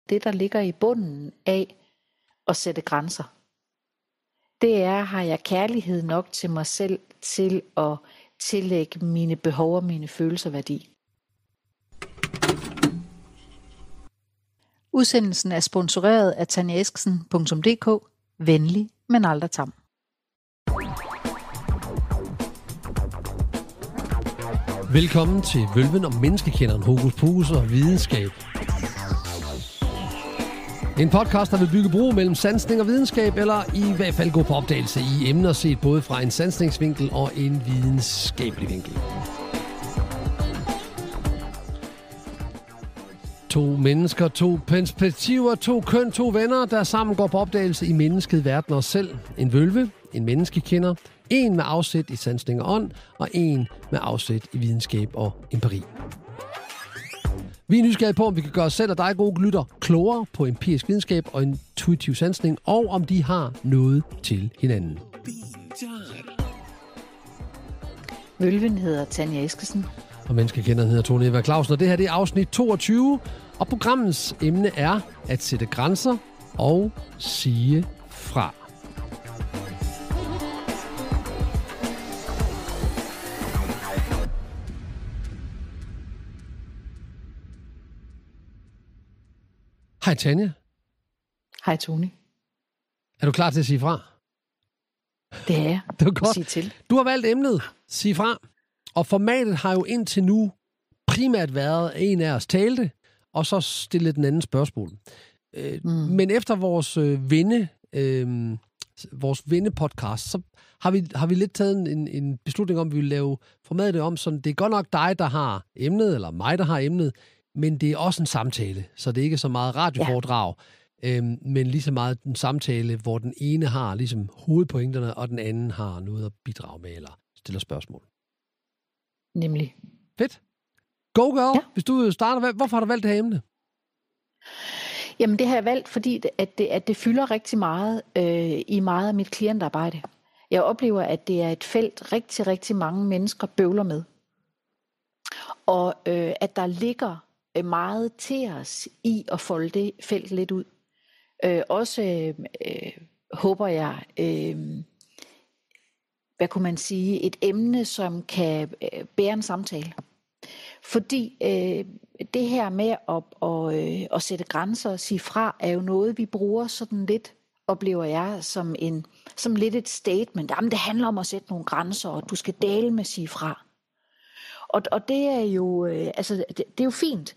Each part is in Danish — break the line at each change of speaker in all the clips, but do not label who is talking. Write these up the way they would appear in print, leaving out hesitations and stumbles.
det, der ligger i bunden af at sætte grænser. Det er, har jeg kærlighed nok til mig selv til at tillægge mine behov og mine følelser værdi. Udsendelsen er sponsoreret af tanjaeskesen.dk. Venlig, men aldrig tam.
Velkommen til Vølven og Menneskekenderen, Hokus Pokus og Videnskab. En podcast, der vil bygge bro mellem sansning og videnskab, eller i hvert fald gå på opdagelse i emner set både fra en sansningsvinkel og en videnskabelig vinkel. To mennesker, to perspektiver, to køn, to venner, der sammen går på opdagelse i mennesket, verden og os selv. En vølve, en menneskekender, en med afsæt i sansning og ånd, og en med afsæt i videnskab og empiri. Vi er nysgerrige på, om vi kan gøre os selv og dig, gode lytter, klogere på empirisk videnskab og intuitiv sansning, og om de har noget til hinanden.
Vølven hedder Tanja Eskesen.
Og menneskekenderen hedder Tone Eva Clausen, og det her det er afsnit 22, og programmets emne er at sætte grænser og sige fra. Hej Tanja.
Hej Tone.
Er du klar til at sige fra?
Det er jeg.
Det var godt.
Sige til.
Du har valgt emnet, sige fra, og formatet har jo indtil nu primært været, at en af os talte, og så stille den anden spørgsmål. Men efter vores vennepodcast, så har vi lidt taget en beslutning om, at vi vil lave formatet om, så det er godt nok dig, der har emnet, eller mig, der har emnet, men det er også en samtale, så det er ikke så meget radioforedrag, men lige så meget en samtale, hvor den ene har ligesom hovedpointerne, og den anden har noget at bidrage med, eller stiller spørgsmål.
Nemlig.
Fedt. Go girl.
Ja.
Hvis du starter, hvorfor har du valgt det her emne?
Jamen det har jeg valgt, fordi at det fylder rigtig meget i meget af mit klientarbejde. Jeg oplever, at det er et felt, rigtig, rigtig mange mennesker bøvler med. Og at der ligger meget til os i at folde det felt lidt ud. Også håber jeg, hvad kunne man sige, et emne, som kan bære en samtale. Fordi det her med at sætte grænser og sige fra, er jo noget, vi bruger sådan lidt, oplever jeg, som lidt et statement. Jamen, det handler om at sætte nogle grænser, og du skal dele med sige fra. Og det er jo, det er jo fint.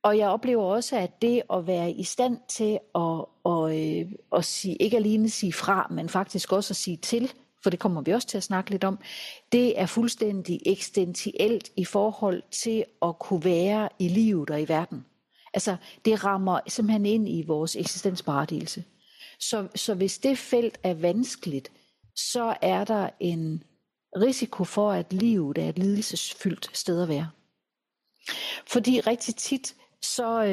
Og jeg oplever også, at det at være i stand til at sige, ikke alene sige fra, men faktisk også at sige til, for det kommer vi også til at snakke lidt om, det er fuldstændig eksistentielt i forhold til at kunne være i livet og i verden. Altså, det rammer simpelthen ind i vores eksistensberettigelse. Så hvis det felt er vanskeligt, så er der en risiko for, at livet er et lidelsesfyldt sted at være. Fordi rigtig tit, så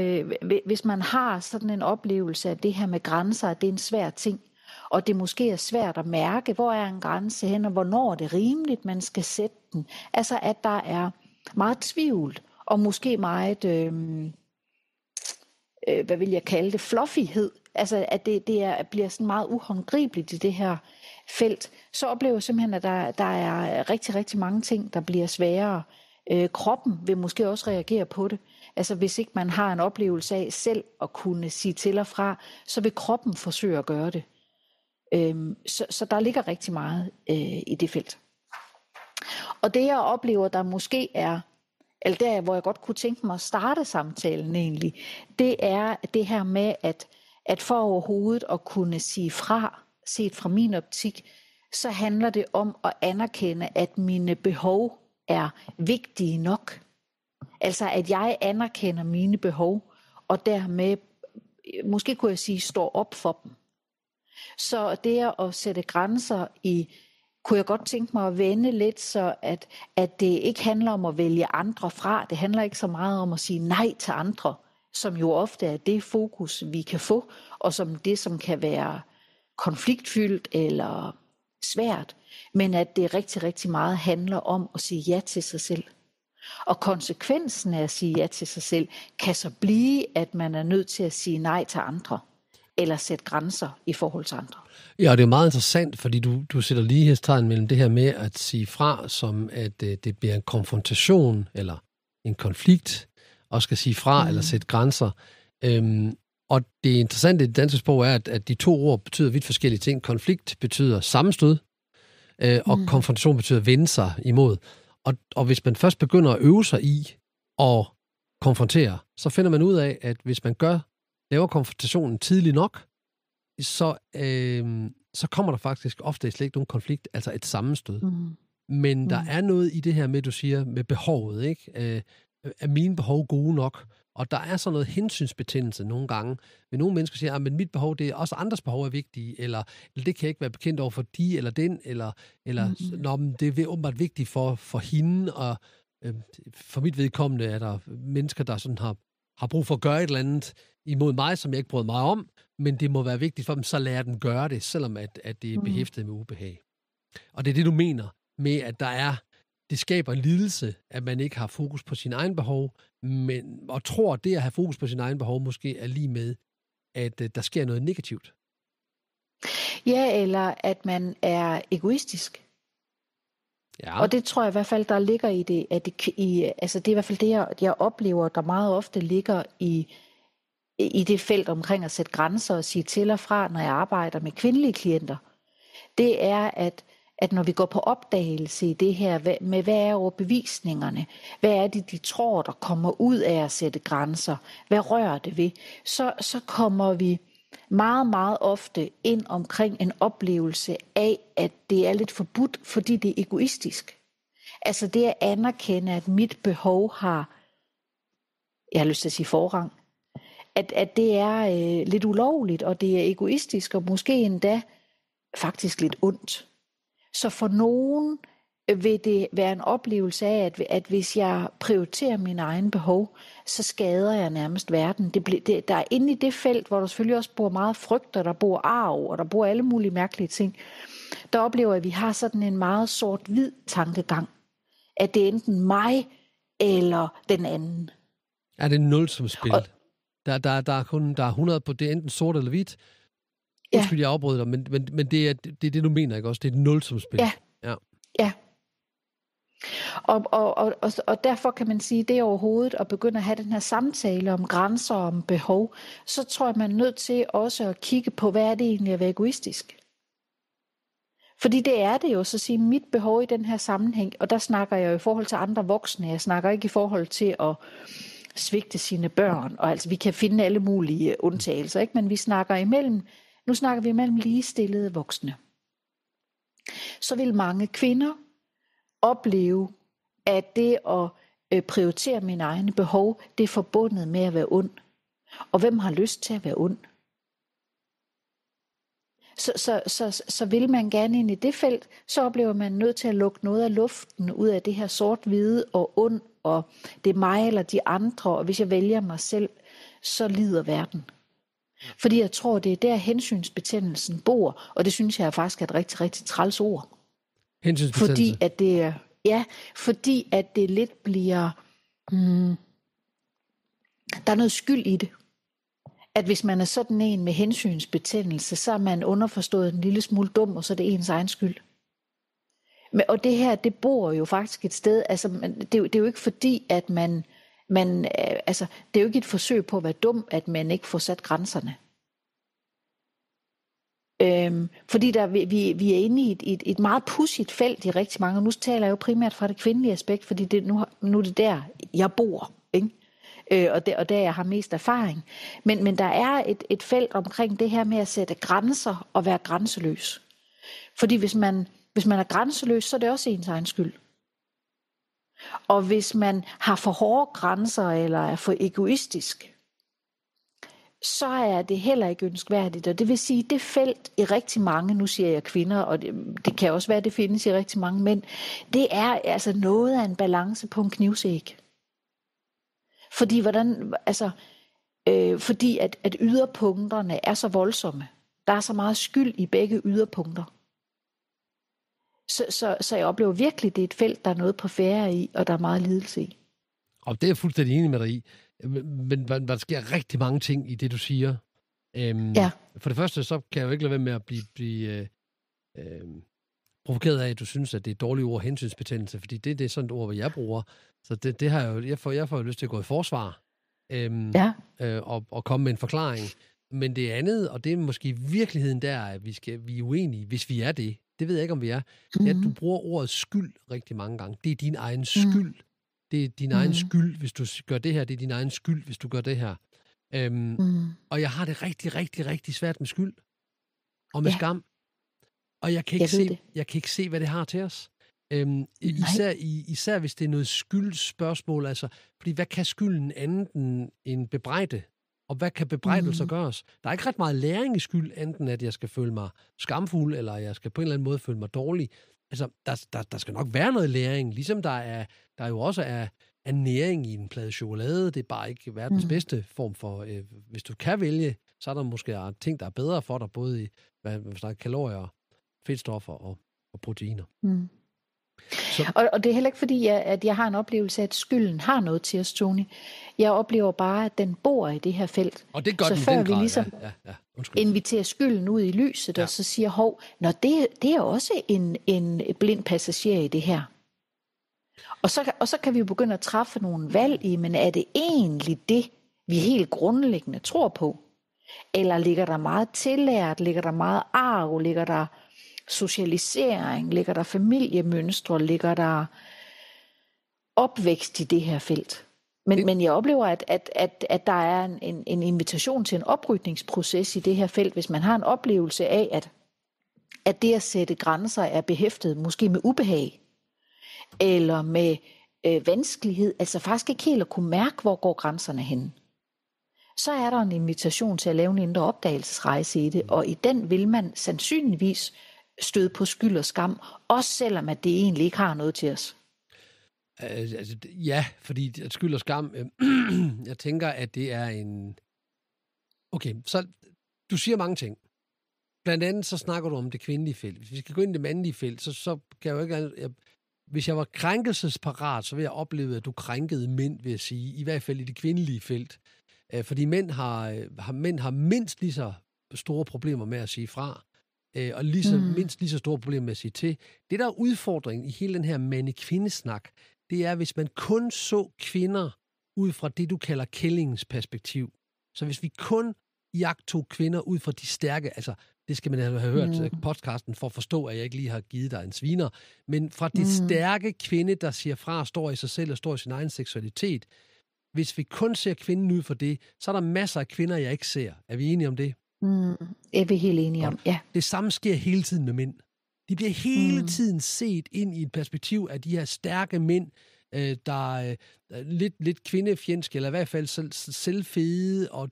hvis man har sådan en oplevelse af det her med grænser, at det er en svær ting, og det måske er svært at mærke, hvor er en grænse hen, og hvornår er det rimeligt, man skal sætte den. Altså at der er meget tvivl, og måske meget, hvad vil jeg kalde det, fluffighed. Altså at det bliver sådan meget uhåndgribeligt i det her felt. Så oplever jeg simpelthen, at der er rigtig, rigtig mange ting, der bliver sværere. Kroppen vil måske også reagere på det. Altså hvis ikke man har en oplevelse af selv at kunne sige til og fra, så vil kroppen forsøge at gøre det. Så der ligger rigtig meget i det felt. Og det jeg oplever, der måske er, eller der hvor jeg godt kunne tænke mig at starte samtalen egentlig, det er det her med, at for overhovedet at kunne sige fra, set fra min optik, så handler det om at anerkende, at mine behov er vigtige nok. Altså at jeg anerkender mine behov, og dermed, måske kunne jeg sige, står op for dem. Så det at sætte grænser kunne jeg godt tænke mig at vende lidt, så at det ikke handler om at vælge andre fra. Det handler ikke så meget om at sige nej til andre, som jo ofte er det fokus, vi kan få, og som det, som kan være konfliktfyldt eller svært. Men at det rigtig, rigtig meget handler om at sige ja til sig selv. Og konsekvensen af at sige ja til sig selv, kan så blive, at man er nødt til at sige nej til andre, eller sætte grænser i forhold til andre.
Ja, og det er meget interessant, fordi du sætter lighedstegn mellem det her med at sige fra, som at det bliver en konfrontation, eller en konflikt, og skal sige fra, eller sætte grænser. Og det interessante i det danske sprog er, at de to ord betyder vidt forskellige ting. Konflikt betyder sammenstød, og konfrontation betyder vende sig imod. Og hvis man først begynder at øve sig i at konfrontere, så finder man ud af, at hvis man laver konfrontationen tidligt nok, så kommer der faktisk ofte slet ikke nogen konflikt, altså et sammenstød. Men der er noget i det her med, du siger, med behovet, ikke? Er mine behov gode nok? Og der er sådan noget hensynsbetændelse nogle gange. Men nogle mennesker siger, at mit behov, det er også andres behov er vigtige, eller det kan jeg ikke være bekendt over for de eller den, eller det er åbenbart vigtigt for hende, og for mit vedkommende er der mennesker, der sådan har brug for at gøre et eller andet imod mig, som jeg ikke bryder mig om, men det må være vigtigt for dem, så lader den gøre det, selvom at det er behæftet med ubehag. Og det er det, du mener med, at det skaber en lidelse, at man ikke har fokus på sine egne behov, og tror, at det at have fokus på sine egne behov måske er lige med, at der sker noget negativt.
Ja, eller at man er egoistisk. Ja. Og det tror jeg i hvert fald, der ligger i det, at altså det er i hvert fald det, jeg oplever, der meget ofte ligger i det felt omkring at sætte grænser og sige til og fra, når jeg arbejder med kvindelige klienter. Det er, at når vi går på opdagelse i det her, med hvad er overbevisningerne, hvad er det, de tror, der kommer ud af at sætte grænser, hvad rører det ved, så kommer vi meget, meget ofte ind omkring en oplevelse af, at det er lidt forbudt, fordi det er egoistisk. Altså det at anerkende, at mit behov har, jeg har lyst til at sige forrang, at det er lidt ulovligt, og det er egoistisk, og måske endda faktisk lidt ondt. Så for nogen vil det være en oplevelse af, at hvis jeg prioriterer mine egne behov, så skader jeg nærmest verden. Der er inde i det felt, hvor der selvfølgelig også bor meget frygt, og der bor arv, og der bor alle mulige mærkelige ting. Der oplever jeg, at vi har sådan en meget sort-hvid tankegang. At det er enten mig eller den anden.
Er det nulsumsspil? Der er 100 på, det er enten sort eller hvidt. Undskyld, jeg afbryder dig, men det er det, du mener, ikke også? Det er et nulsumsspil.
Ja. Og derfor kan man sige, det overhovedet at begynde at have den her samtale om grænser og om behov, så tror jeg, man er nødt til også at kigge på, hvad er det egentlig at være egoistisk? Fordi det er det jo, så at sige, mit behov i den her sammenhæng, og der snakker jeg jo i forhold til andre voksne, jeg snakker ikke i forhold til at svigte sine børn, og altså vi kan finde alle mulige undtagelser, ikke? Men vi snakker nu snakker vi imellem ligestillede voksne. Så vil mange kvinder opleve, at det at prioritere mine egne behov, det er forbundet med at være ond. Og hvem har lyst til at være ond? Så vil man gerne ind i det felt, så oplever man nødt til at lukke noget af luften ud af det her sort-hvide og ond, og det er mig eller de andre, og hvis jeg vælger mig selv, så lider verden. Fordi jeg tror, det er der hensynsbetændelsen bor, og det synes jeg faktisk er et rigtig, rigtig træls ord.
Hensynsbetændelse?
Fordi at det lidt bliver, der er noget skyld i det. At hvis man er sådan en med hensynsbetændelse, så er man underforstået en lille smule dum, og så er det ens egen skyld. Og det her, det bor jo faktisk et sted, altså det er jo ikke fordi, at altså, det er jo ikke et forsøg på at være dum, at man ikke får sat grænserne. Fordi vi er inde i et meget pudsigt felt i rigtig mange, og nu taler jeg jo primært fra det kvindelige aspekt, fordi nu er det der, jeg bor, ikke? Og der jeg har mest erfaring. Men der er et felt omkring det her med at sætte grænser og være grænseløs. Fordi hvis man er grænseløs, så er det også ens egen skyld. Og hvis man har for hårde grænser eller er for egoistisk, så er det heller ikke ønskværdigt. Og det vil sige, det felt i rigtig mange, nu siger jeg kvinder, og det kan også være, det findes i rigtig mange mænd, det er altså noget af en balance på en knivsæg. Fordi at yderpunkterne er så voldsomme. Der er så meget skyld i begge yderpunkter. Så jeg oplever virkelig, det er et felt, der er noget på færre i, og der er meget lidelse i.
Og det er jeg fuldstændig enig med dig i. Men der sker rigtig mange ting i det, du siger.
Ja.
For det første, så kan jeg jo ikke lade være med at blive provokeret af, at du synes, at det er et dårligt ord, hensynsbetændelse, fordi det er sådan et ord, hvad jeg bruger. Så det har jeg får jo lyst til at gå i forsvar og komme med en forklaring. Men det andet, og det er måske virkeligheden der, at vi er uenige, hvis vi er det. Det ved jeg ikke, om vi er. Ja, du bruger ordet skyld rigtig mange gange. Det er din egen skyld. Det er din egen skyld, hvis du gør det her. Det er din egen skyld, hvis du gør det her. Og jeg har det rigtig, rigtig, rigtig svært med skyld. Og med skam. Og jeg kan ikke se, hvad det har til os. Især hvis det er noget skyldsspørgsmål. Altså, fordi hvad kan skylden andet end bebrejde? Og hvad kan bebrejdelser gøres? Der er ikke ret meget læring i skyld, enten at jeg skal føle mig skamfuld, eller jeg skal på en eller anden måde føle mig dårlig. Altså, der skal nok være noget læring, ligesom der jo også er næring i en plade chokolade. Det er bare ikke verdens bedste form for, hvis du kan vælge, så er der måske ting, der er bedre for dig, både i hvad man snakker, kalorier, fedtstoffer og proteiner.
Og det er heller ikke fordi, at jeg har en oplevelse af, at skylden har noget til os, Tony. Jeg oplever bare, at den bor i det her felt.
Og det gør
så
den
før
den
vi
grad,
ligesom inviterer skylden ud i lyset, og så siger, det er også en blind passager i det her. Og så kan vi jo begynde at træffe nogle valg i, men er det egentlig det, vi helt grundlæggende tror på? Eller ligger der meget tillært, ligger der meget arv, ligger der socialisering, ligger der familiemønstre, ligger der opvækst i det her felt? Men jeg oplever, at der er en invitation til en oprydningsproces i det her felt, hvis man har en oplevelse af, at det at sætte grænser er behæftet måske med ubehag, eller med vanskelighed, altså faktisk ikke helt at kunne mærke, hvor går grænserne hen. Så er der en invitation til at lave en indre opdagelsesrejse i det, og i den vil man sandsynligvis støde på skyld og skam, også selvom at det egentlig ikke har noget til os.
Ja, fordi skyld og skam, jeg tænker, at det er en... Okay, så du siger mange ting. Blandt andet så snakker du om det kvindelige felt. Hvis vi skal gå ind i det mandlige felt, så kan jeg jo ikke... Hvis jeg var krænkelsesparat, så ville jeg opleve, at du krænkede mænd, vil jeg sige. I hvert fald i det kvindelige felt. Fordi mænd har mindst lige så store problemer med at sige fra. Og mindst lige så store problemer med at sige til. Det, der er udfordringen i hele den her mande-kvindesnak, det er, hvis man kun så kvinder ud fra det, du kalder kællingens perspektiv. Så hvis vi kun jagtog kvinder ud fra de stærke, altså det skal man have hørt podcasten for at forstå, at jeg ikke lige har givet dig en sviner, men fra det stærke kvinde, der siger fra, står i sig selv og står i sin egen seksualitet. Hvis vi kun ser kvinden ud for det, så er der masser af kvinder, jeg ikke ser. Er vi enige om det?
Er vi helt enige om, ja.
Det samme sker hele tiden med mænd. De bliver hele tiden set ind i et perspektiv af de her stærke mænd, der er lidt kvindefjendske, eller i hvert fald selvfede og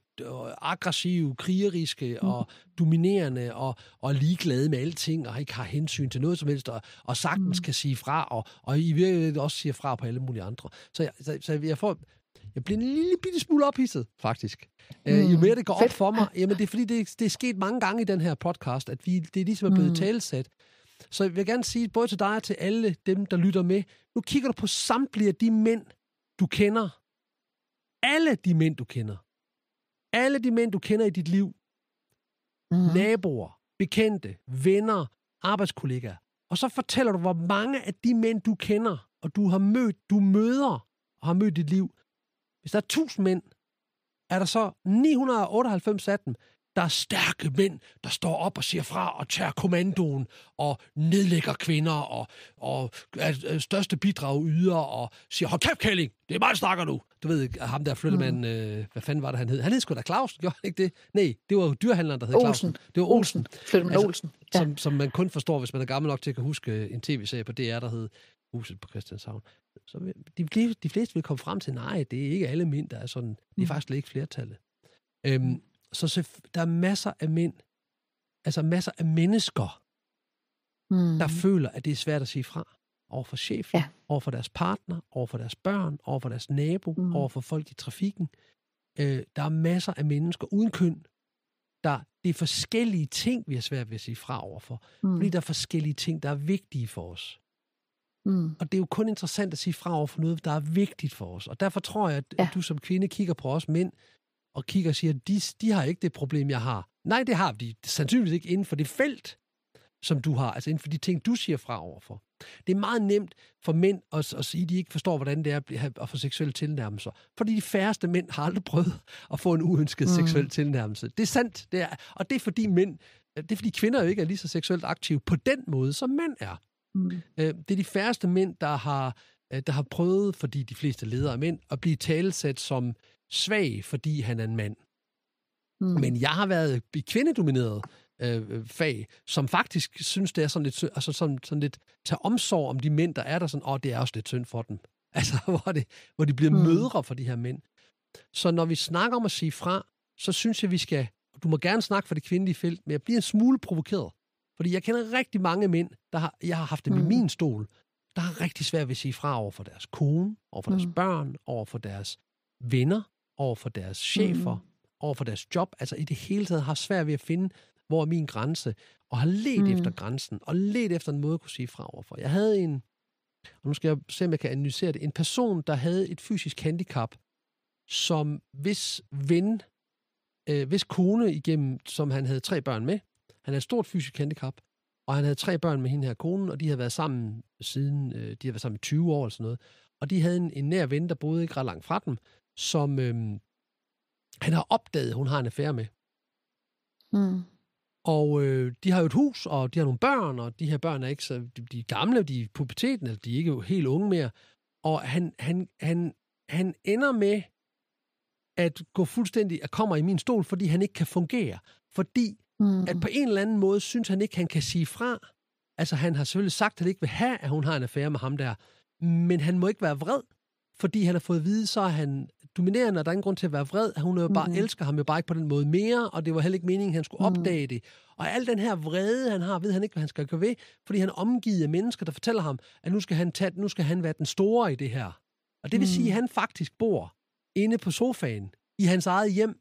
aggressive, krigeriske og dominerende og ligeglade med alting, og ikke har hensyn til noget som helst, og sagtens kan sige fra, og i virkeligheden også siger fra på alle mulige andre. Så jeg bliver en lille bitte smule ophidset, faktisk. Jo mere det går op for mig, jamen det er fordi, det er sket mange gange i den her podcast, at det er ligesom blevet talesat. Så jeg vil gerne sige, både til dig og til alle dem, der lytter med, nu kigger du på samtlige af de mænd, du kender. Alle de mænd, du kender. Alle de mænd, du kender i dit liv. Naboer, bekendte, venner, arbejdskollegaer. Og så fortæller du, hvor mange af de mænd, du kender, og du møder og har mødt i dit liv. Hvis der er 1000 mænd, er der så 998 af dem, der er stærke mænd, der står op og siger fra og tager kommandoen og nedlægger kvinder og er største bidrag yder og siger, hold kæft, Kælling, det er mig, der snakker nu. Du ved, ham der flyttemand, hvad fanden var det, han hed? Han hed sgu da Claus, gjorde han ikke det? Nej, det var jo dyrhandleren, der hed Clausen. Det var Olsen.
Flyttemand Olsen. Ja.
Som man kun forstår, hvis man er gammel nok til at huske en tv-serie på DR, der hed Huset på Christianshavn. Så de fleste vil komme frem til, nej, det er ikke alle mænd, der er sådan. Det er faktisk slet ikke flertallet. Så der er masser af mænd, altså masser af mennesker, der føler, at det er svært at sige fra. Over for chefen, over for deres partner, over for deres børn, over for deres nabo, over for folk i trafikken. Der er masser af mennesker uden køn, det er forskellige ting, vi har svært ved at sige fra overfor. Fordi der er forskellige ting, der er vigtige for os. Og det er jo kun interessant at sige fra over for noget, der er vigtigt for os. Og derfor tror jeg, at du som kvinde kigger på os mænd, og kigger og siger, at de har ikke det problem, jeg har. Nej, det har de sandsynligvis ikke inden for det felt, som du har. Altså inden for de ting, du siger fra overfor. Det er meget nemt for mænd at sige, at de ikke forstår, hvordan det er at få seksuelle tilnærmelser. Fordi de færreste mænd har aldrig prøvet at få en uønsket seksuel tilnærmelse. Det er sandt. Og det er fordi kvinder jo ikke er lige så seksuelt aktive på den måde, som mænd er. Det er de færreste mænd, der har prøvet, fordi de fleste ledere er mænd, at blive talesat som svag, fordi han er en mand. Men jeg har været i kvindedomineret fag, som faktisk synes, det er sådan lidt, altså sådan lidt tage omsorg om de mænd, der er der sådan, det er også lidt synd for dem. Altså, hvor de bliver mødre for de her mænd. Så når vi snakker om at sige fra, så synes jeg, vi skal, du må gerne snakke for det kvindelige felt, men jeg bliver en smule provokeret. Fordi jeg kender rigtig mange mænd, jeg har haft dem i min stol, der har rigtig svært ved at sige fra over for deres kone, over for deres børn, over for deres venner, over for deres chefer, over for deres job. Altså i det hele taget har svært ved at finde, hvor er min grænse, og har ledt efter grænsen, og ledt efter en måde at kunne sige fra overfor. Jeg havde og nu skal jeg se, om jeg kan analysere det, en person, der havde et fysisk handicap, som hvis kone igennem, som han havde 3 børn med, han havde et stort fysisk handicap, og han havde 3 børn med hende her kone, og de havde været sammen siden, de havde været sammen i 20 år eller sådan noget, og de havde en nær ven, der boede ikke ret langt fra dem, som han har opdaget, hun har en affære med. Og de har jo et hus, og de har nogle børn, og de her børn er ikke så, de er gamle, de er i puberteten, eller de er ikke helt unge mere. Og han ender med at gå fuldstændig, at kommer i min stol, fordi han ikke kan fungere. Fordi at på en eller anden måde synes han ikke, han kan sige fra. Altså han har selvfølgelig sagt, at han ikke vil have, at hun har en affære med ham der. Men han må ikke være vred, fordi han har fået at vide, så er han dominerende, og der er ingen grund til at være vred. Hun jo bare elsker ham jo bare ikke på den måde mere, og det var heller ikke meningen, at han skulle opdage det. Og al den her vrede, han har, ved han ikke, hvad han skal gøre ved, fordi han er omgivet af mennesker, der fortæller ham, at nu skal han være den store i det her. Og det vil sige, at han faktisk bor inde på sofaen i hans eget hjem,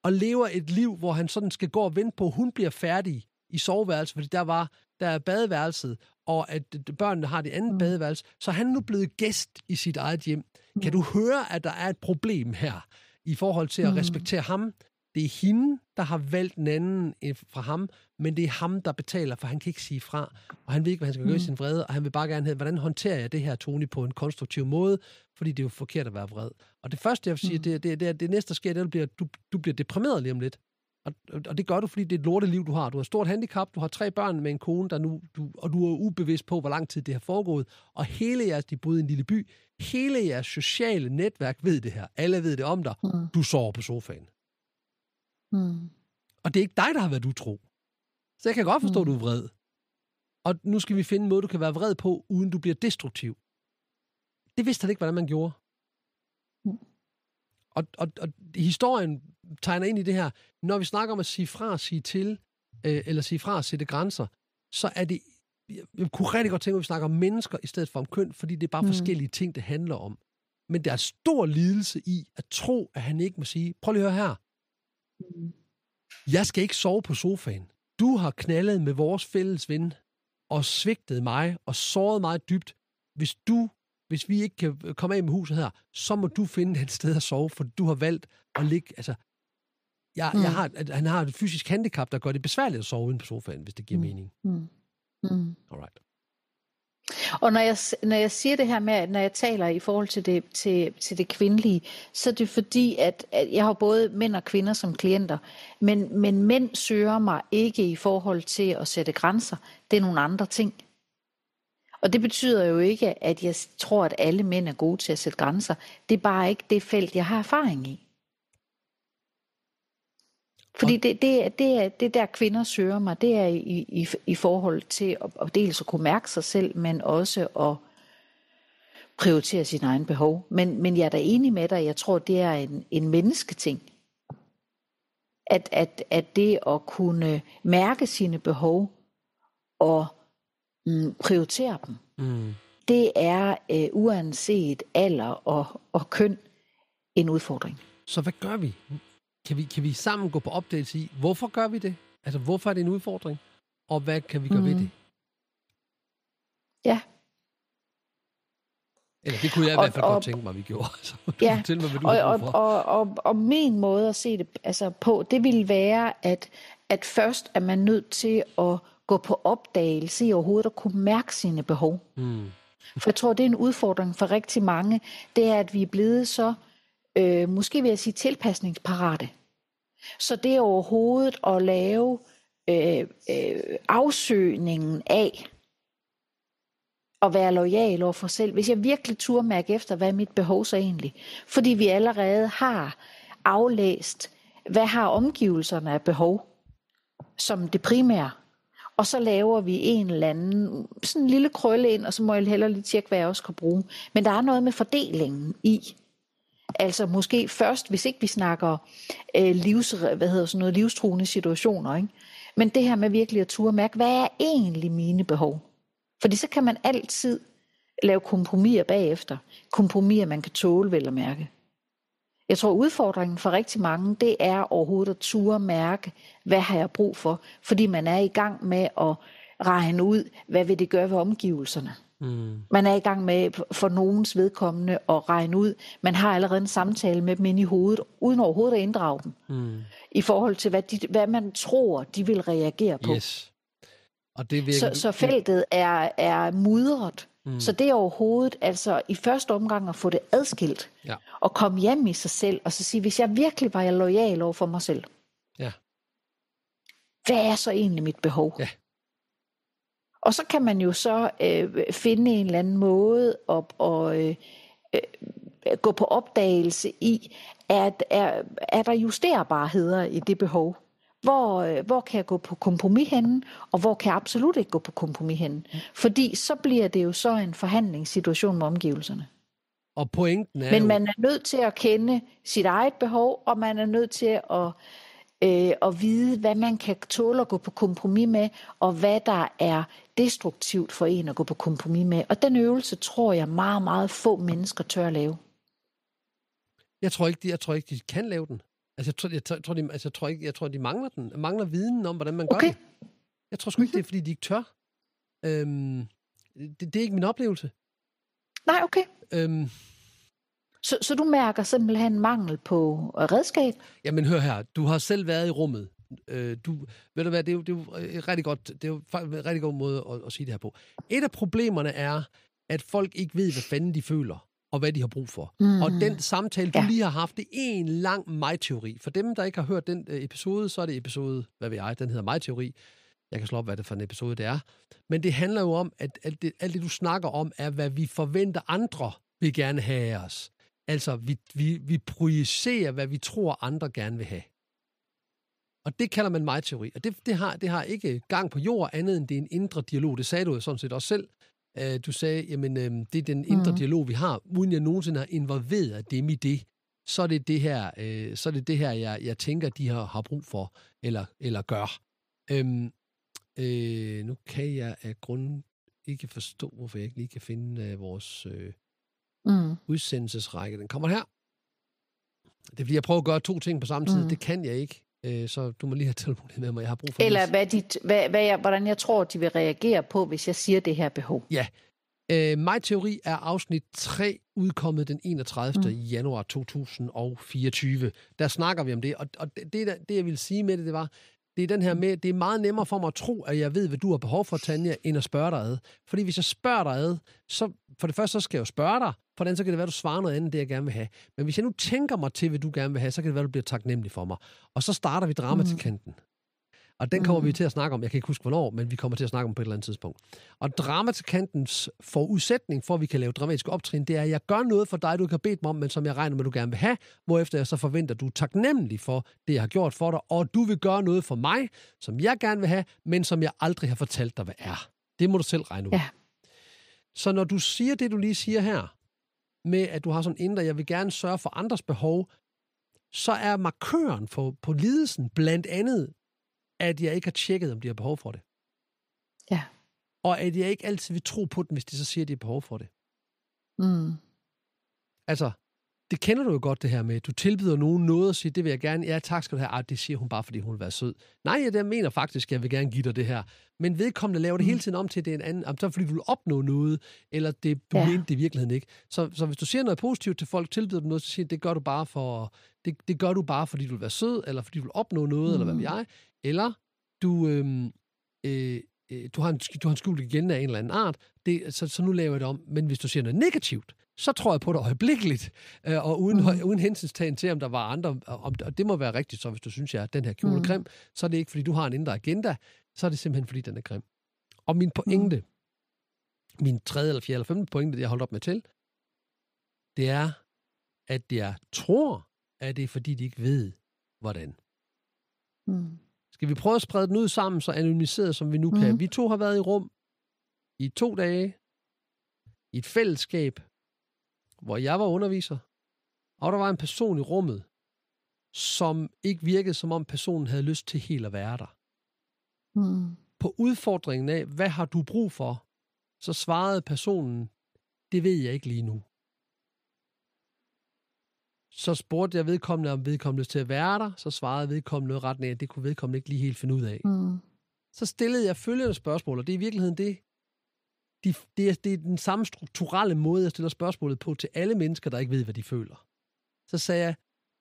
og lever et liv, hvor han sådan skal gå og vente på, at hun bliver færdig i soveværelset, fordi der er badeværelset, og at børnene har det andet badeværelse, så han er nu blevet gæst i sit eget hjem. Kan du høre, at der er et problem her, i forhold til at respektere ham? Det er hende, der har valgt en anden fra ham, men det er ham, der betaler, for han kan ikke sige fra, og han ved ikke, hvad han skal gøre i sin vrede, og han vil bare gerne have, hvordan håndterer jeg det her, Tony, på en konstruktiv måde, fordi det er jo forkert at være vred. Og det første, jeg vil sige, det næste, der sker, det bliver, at du bliver deprimeret lige om lidt. Og det gør du, fordi det er et lorteliv, du har. Du har et stort handicap, du har 3 børn med en kone, og du er ubevidst på, hvor lang tid det har foregået. Og hele jeres, de boede i en lille by, hele jeres sociale netværk ved det her. Alle ved det om dig. Du sover på sofaen. Og det er ikke dig, der har været utro. Så jeg kan godt forstå, at du er vred. Og nu skal vi finde en måde, du kan være vred på, uden du bliver destruktiv. Det vidste han ikke, hvordan man gjorde. Og historien tegner ind i det her. Når vi snakker om at sige fra, sige til, eller sige fra, sætte grænser, så er det, jeg kunne rigtig godt tænke mig, at vi snakker om mennesker i stedet for om køn, fordi det er bare forskellige ting, det handler om. Men der er stor lidelse i at tro, at han ikke må sige, prøv lige at høre her. Jeg skal ikke sove på sofaen. Du har knaldet med vores fælles ven, og svigtet mig, og såret mig dybt. Hvis vi ikke kan komme af med huset her, så må du finde et sted at sove, for du har valgt at ligge, altså, han har et fysisk handicap, der gør det besværligt at sove inde på sofaen, hvis det giver mening. Alright.
Og når jeg siger det her med, når jeg taler i forhold til det kvindelige, så er det fordi, at jeg har både mænd og kvinder som klienter, men mænd søger mig ikke i forhold til at sætte grænser. Det er nogle andre ting. Og det betyder jo ikke, at jeg tror, at alle mænd er gode til at sætte grænser. Det er bare ikke det felt, jeg har erfaring i. Fordi det der kvinder søger mig, det er i forhold til at dels at kunne mærke sig selv, men også at prioritere sine egne behov. Men jeg er da enig med dig, jeg tror, det er en mennesketing. At det at kunne mærke sine behov og prioritere dem, det er uanset alder og køn en udfordring.
Så hvad gør vi? kan vi sammen gå på opdagelse i, hvorfor gør vi det? Altså, hvorfor er det en udfordring? Og hvad kan vi gøre ved det?
Ja.
Eller det kunne jeg i hvert fald godt tænke mig, vi gjorde. Så
ja,
fortæl mig, hvad du har brug for.
Og min måde at se det på, det ville være, at først er man nødt til at gå på opdagelse i overhovedet at kunne mærke sine behov. For jeg tror, det er en udfordring for rigtig mange, det er, at vi er blevet så, måske vil jeg sige, tilpasningsparate. Så det er overhovedet at lave afsøgningen af at være loyal over for selv. Hvis jeg virkelig turde mærke efter, hvad er mit behov så egentlig? Fordi vi allerede har aflæst, hvad har omgivelserne af behov som det primære. Og så laver vi en eller anden sådan en lille krølle ind, og så må jeg hellere lige tjekke, hvad jeg også kan bruge. Men der er noget med fordelingen i. Altså måske først, hvis ikke vi snakker livstruende situationer, ikke? Men det her med virkelig at turde mærke, hvad er egentlig mine behov? Fordi så kan man altid lave kompromiser bagefter. Kompromiser, man kan tåle, vel at mærke. Jeg tror, udfordringen for rigtig mange, det er overhovedet at turde mærke, hvad har jeg brug for? Fordi man er i gang med at regne ud, hvad vil det gøre ved omgivelserne. Man er i gang med for nogens vedkommende at regne ud. Man har allerede en samtale med dem inde i hovedet, uden overhovedet at inddrage dem. I forhold til, hvad man tror, de vil reagere på.
Yes. Og det virker...
så feltet er mudret. Så det er overhovedet, altså i første omgang at få det adskilt.
Ja.
Og komme hjem i sig selv, og så sige, hvis jeg virkelig var loyal over for mig selv.
Ja.
Hvad er så egentlig mit behov?
Ja.
Og så kan man jo så finde en eller anden måde at gå på opdagelse i, at er der justerbarheder i det behov? Hvor kan jeg gå på kompromis henne, og hvor kan jeg absolut ikke gå på kompromis henne? Fordi så bliver det jo så en forhandlingssituation med omgivelserne.
Og pointen er
Men man er nødt til at kende sit eget behov, og man er nødt til at vide, hvad man kan tåle at gå på kompromis med, og hvad der er destruktivt for en at gå på kompromis med. Og den øvelse tror jeg meget, meget få mennesker tør at lave.
Jeg tror ikke, de kan lave den. Altså, jeg tror, de mangler den. Mangler viden om, hvordan man gør det. Jeg tror sgu ikke, det er, fordi de ikke tør. Det er ikke min oplevelse.
Nej, okay. Så du mærker simpelthen mangel på redskab?
Jamen hør her, du har selv været i rummet. Ved du hvad, det er jo rigtig godt. Det er jo faktisk en rigtig god måde at sige det her på. Et af problemerne er, at folk ikke ved, hvad fanden de føler, og hvad de har brug for. Og den samtale, du lige har haft, det er en lang mig-teori. For dem, der ikke har hørt den episode, så er det episode, hvad ved jeg, den hedder mig-teori. Jeg kan slå op, hvad det for en episode det er. Men det handler jo om, at alt det, du snakker om, er, hvad vi forventer andre vil gerne have af os. Altså, vi projicerer, hvad vi tror, andre gerne vil have. Og det kalder man mig-teori. Og det har ikke gang på jord andet, end det er en indre dialog. Det sagde du jo sådan set også selv. Du sagde, jamen, det er den indre dialog, vi har, uden jeg nogensinde har involveret dem i det. Så er det det her, jeg tænker, de har brug for, eller gør. Nu kan jeg af grund ikke forstå, hvorfor jeg ikke lige kan finde vores udsendelsesrække. Den kommer her. Det er, fordi jeg prøver at gøre 2 ting på samme tid. Det kan jeg ikke. Så du må lige have tålmodighed med mig. Jeg har brug for
eller hvordan jeg tror, de vil reagere på, hvis jeg siger det her behov.
Ja. Mig-teori er afsnit 3, udkommet den 31. januar 2024. Der snakker vi om det. Og det jeg vil sige med det var, det er den her med, det er meget nemmere for mig at tro, at jeg ved, hvad du har behov for, Tanja, end at spørge dig ad. Fordi hvis jeg spørger dig ad, så for det første, så skal jeg jo spørge dig, for den så kan det være, du svarer noget andet, end det jeg gerne vil have. Men hvis jeg nu tænker mig til, hvad du gerne vil have, så kan det være, du bliver taknemmelig for mig. Og så starter vi dramatikanten. Og den kommer vi til at snakke om. Jeg kan ikke huske, hvornår, men vi kommer til at snakke om på et eller andet tidspunkt. Og dramatikantens forudsætning for, at vi kan lave dramatiske optrin, det er, at jeg gør noget for dig, du ikke har bedt mig om, men som jeg regner med, du gerne vil have, hvorefter jeg så forventer, at du er taknemmelig for det, jeg har gjort for dig, og du vil gøre noget for mig, som jeg gerne vil have, men som jeg aldrig har fortalt dig, hvad er. Det må du selv regne ud. Ja. Så når du siger det, du lige siger her, med at du har sådan indre, jeg vil gerne sørge for andres behov, så er markøren på lidelsen blandt andet, at jeg ikke har tjekket, om de har behov for det.
Ja.
Og at jeg ikke altid vil tro på dem, hvis de så siger, at de har behov for det. Altså, det kender du jo godt det her med, du tilbyder nogen noget og siger, det vil jeg gerne, ja tak skal du have, det siger hun bare, fordi hun vil være sød. Nej, jeg mener faktisk, jeg vil gerne give dig det her. Men vedkommende laver det hele tiden om til, det er en anden, så fordi du vil opnå noget, eller det, du mente det i virkeligheden ikke. Så hvis du siger noget positivt til folk, tilbyder du noget, så siger det gør du bare for, det gør du bare, fordi du vil være sød, eller fordi du vil opnå noget, eller hvad ved jeg, eller du har en skjult agenda af en eller anden art, så nu laver jeg det om. Men hvis du siger noget negativt, så tror jeg på det øjeblikkeligt, og uden hensynstagen til, om der var andre, og det må være rigtigt, så hvis du synes, at den her kjole er grim, så er det ikke, fordi du har en indre agenda, så er det simpelthen, fordi den er grim. Og min pointe, min 3., eller 4., eller 5. pointe, det jeg holdt op med til, det er, at jeg tror, at det er, fordi de ikke ved, hvordan. Skal vi prøve at sprede den ud sammen, så anonymiseret, som vi nu kan? Vi 2 har været i rum i 2 dage, i et fællesskab, hvor jeg var underviser, og der var en person i rummet, som ikke virkede, som om personen havde lyst til helt at være der. På udfordringen af, hvad har du brug for, så svarede personen, det ved jeg ikke lige nu. Så spurgte jeg vedkommende, om vedkommende lyst til at være der, så svarede vedkommende noget retning af, at det kunne vedkommende ikke lige helt finde ud af. Så stillede jeg følgende spørgsmål, og det er i virkeligheden det er den samme strukturelle måde, jeg stiller spørgsmålet på til alle mennesker, der ikke ved, hvad de føler. Så sagde jeg,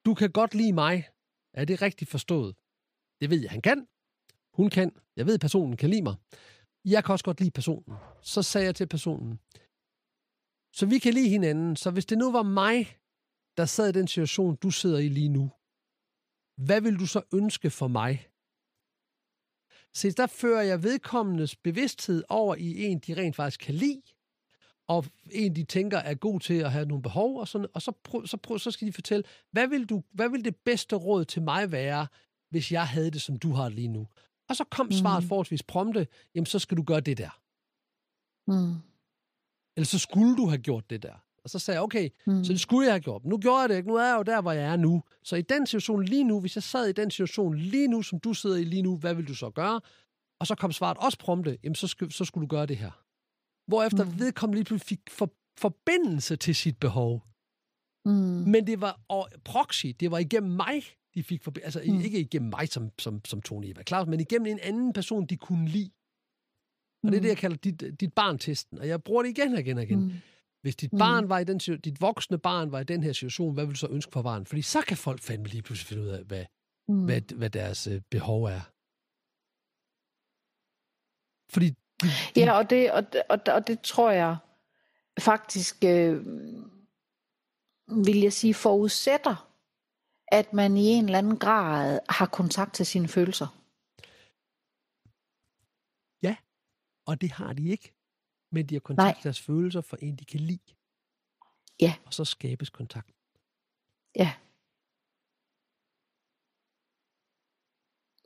du kan godt lide mig. Er det rigtigt forstået? Det ved jeg, han kan. Hun kan. Jeg ved, personen kan lide mig. Jeg kan også godt lide personen. Så sagde jeg til personen, så vi kan lide hinanden, så hvis det nu var mig, der sad i den situation, du sidder i lige nu, hvad vil du så ønske for mig? Så der fører jeg vedkommendes bevidsthed over i en, de rent faktisk kan lide, og en, de tænker er god til at have nogle behov, og sådan, og så skal de fortælle, hvad vil det bedste råd til mig være, hvis jeg havde det, som du har lige nu? Og så kom svaret forholdsvis prompte, jamen så skal du gøre det der. Eller så skulle du have gjort det der. Og så sagde jeg, okay, så det skulle jeg have gjort. Nu gjorde jeg det ikke. Nu er jeg jo der, hvor jeg er nu. Så i den situation lige nu, hvis jeg sad i den situation lige nu, som du sidder i lige nu, hvad vil du så gøre? Og så kom svaret også prompte, jamen så skulle du gøre det her. Hvorefter vedkommende lige pludselig fik forbindelse til sit behov. Men det var proxy, det var igennem mig, de fik forbindelse. Altså ikke igennem mig som Tony Eva Claus, men igennem en anden person, de kunne lide. Og det er det, jeg kalder dit barn-testen. Og jeg bruger det igen og igen og igen. Hvis dit barn var i dit voksne barn var i den her situation, hvad vil du så ønske for barnet? Fordi så kan folk fandme lige pludselig finde ud af, hvad deres behov er. Fordi
ja, og det tror jeg faktisk, vil jeg sige, forudsætter, at man i en eller anden grad har kontakt til sine følelser.
Ja, og det har de ikke. Men de har kontakt til deres følelser for en, de kan lide.
Ja.
Og så skabes kontakt.
Ja.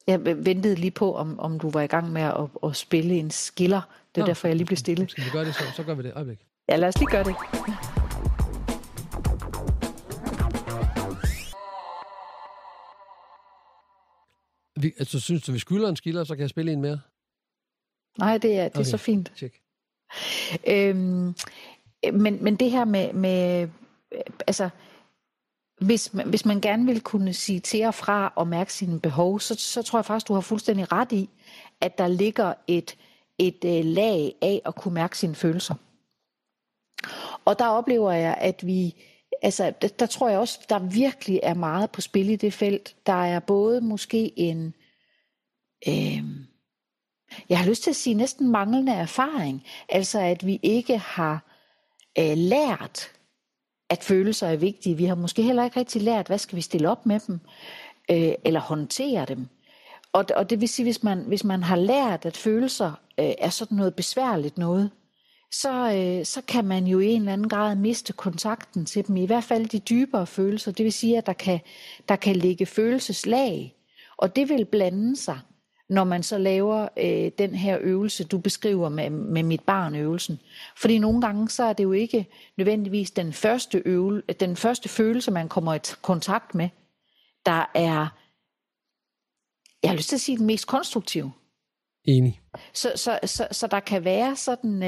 Jeg ventede lige på, om du var i gang med at spille en skiller. Det er derfor, jeg lige blev stille.
Skal vi gøre det så gør vi det. Øjeblik.
Ja, lad os lige gøre det.
Altså, synes du, vi skylder en skiller, så kan jeg spille en mere?
Nej, det er så fint.
Check.
Men det her med altså, hvis man gerne vil kunne sige til og fra og mærke sine behov, så tror jeg faktisk, du har fuldstændig ret i, at der ligger et lag af at kunne mærke sine følelser. Og der oplever jeg, at der tror jeg også, der virkelig er meget på spil i det felt. Der er både måske en jeg har lyst til at sige næsten manglende erfaring. Altså at vi ikke har lært, at følelser er vigtige. Vi har måske heller ikke rigtig lært, hvad skal vi stille op med dem, eller håndtere dem. Og det vil sige, hvis man har lært, at følelser er sådan noget besværligt noget, så kan man jo i en eller anden grad miste kontakten til dem. I hvert fald de dybere følelser. Det vil sige, at der kan ligge følelseslag, og det vil blande sig, når man så laver den her øvelse, du beskriver med mit barn-øvelsen. Fordi nogle gange, så er det jo ikke nødvendigvis den første følelse, man kommer i kontakt med, der er, jeg har lyst til at sige, den mest konstruktive.
Enig.
Så der kan være sådan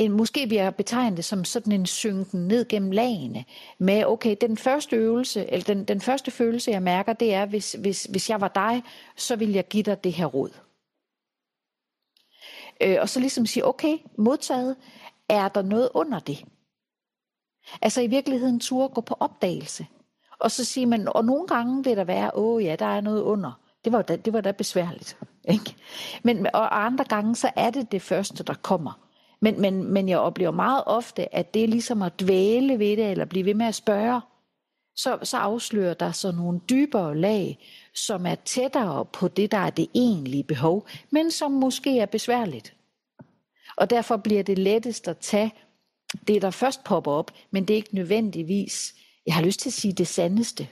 måske vil jeg betegne det som sådan en synken ned gennem lagene med, okay, den første øvelse, eller den første følelse, jeg mærker, det er, hvis jeg var dig, så vil jeg give dig det her råd. Og så ligesom sige, okay, modtaget, er der noget under det? Altså i virkeligheden turde gå på opdagelse. Og så siger man, og nogle gange vil der være, ja, der er noget under. Det var da besværligt. Ikke? Og andre gange, så er det første, der kommer. Men jeg oplever meget ofte, at det er ligesom at dvæle ved det, eller blive ved med at spørge. Så afslører der så nogle dybere lag, som er tættere på det, der er det egentlige behov, men som måske er besværligt. Og derfor bliver det lettest at tage det, der først popper op, men det er ikke nødvendigvis, jeg har lyst til at sige, det sandeste.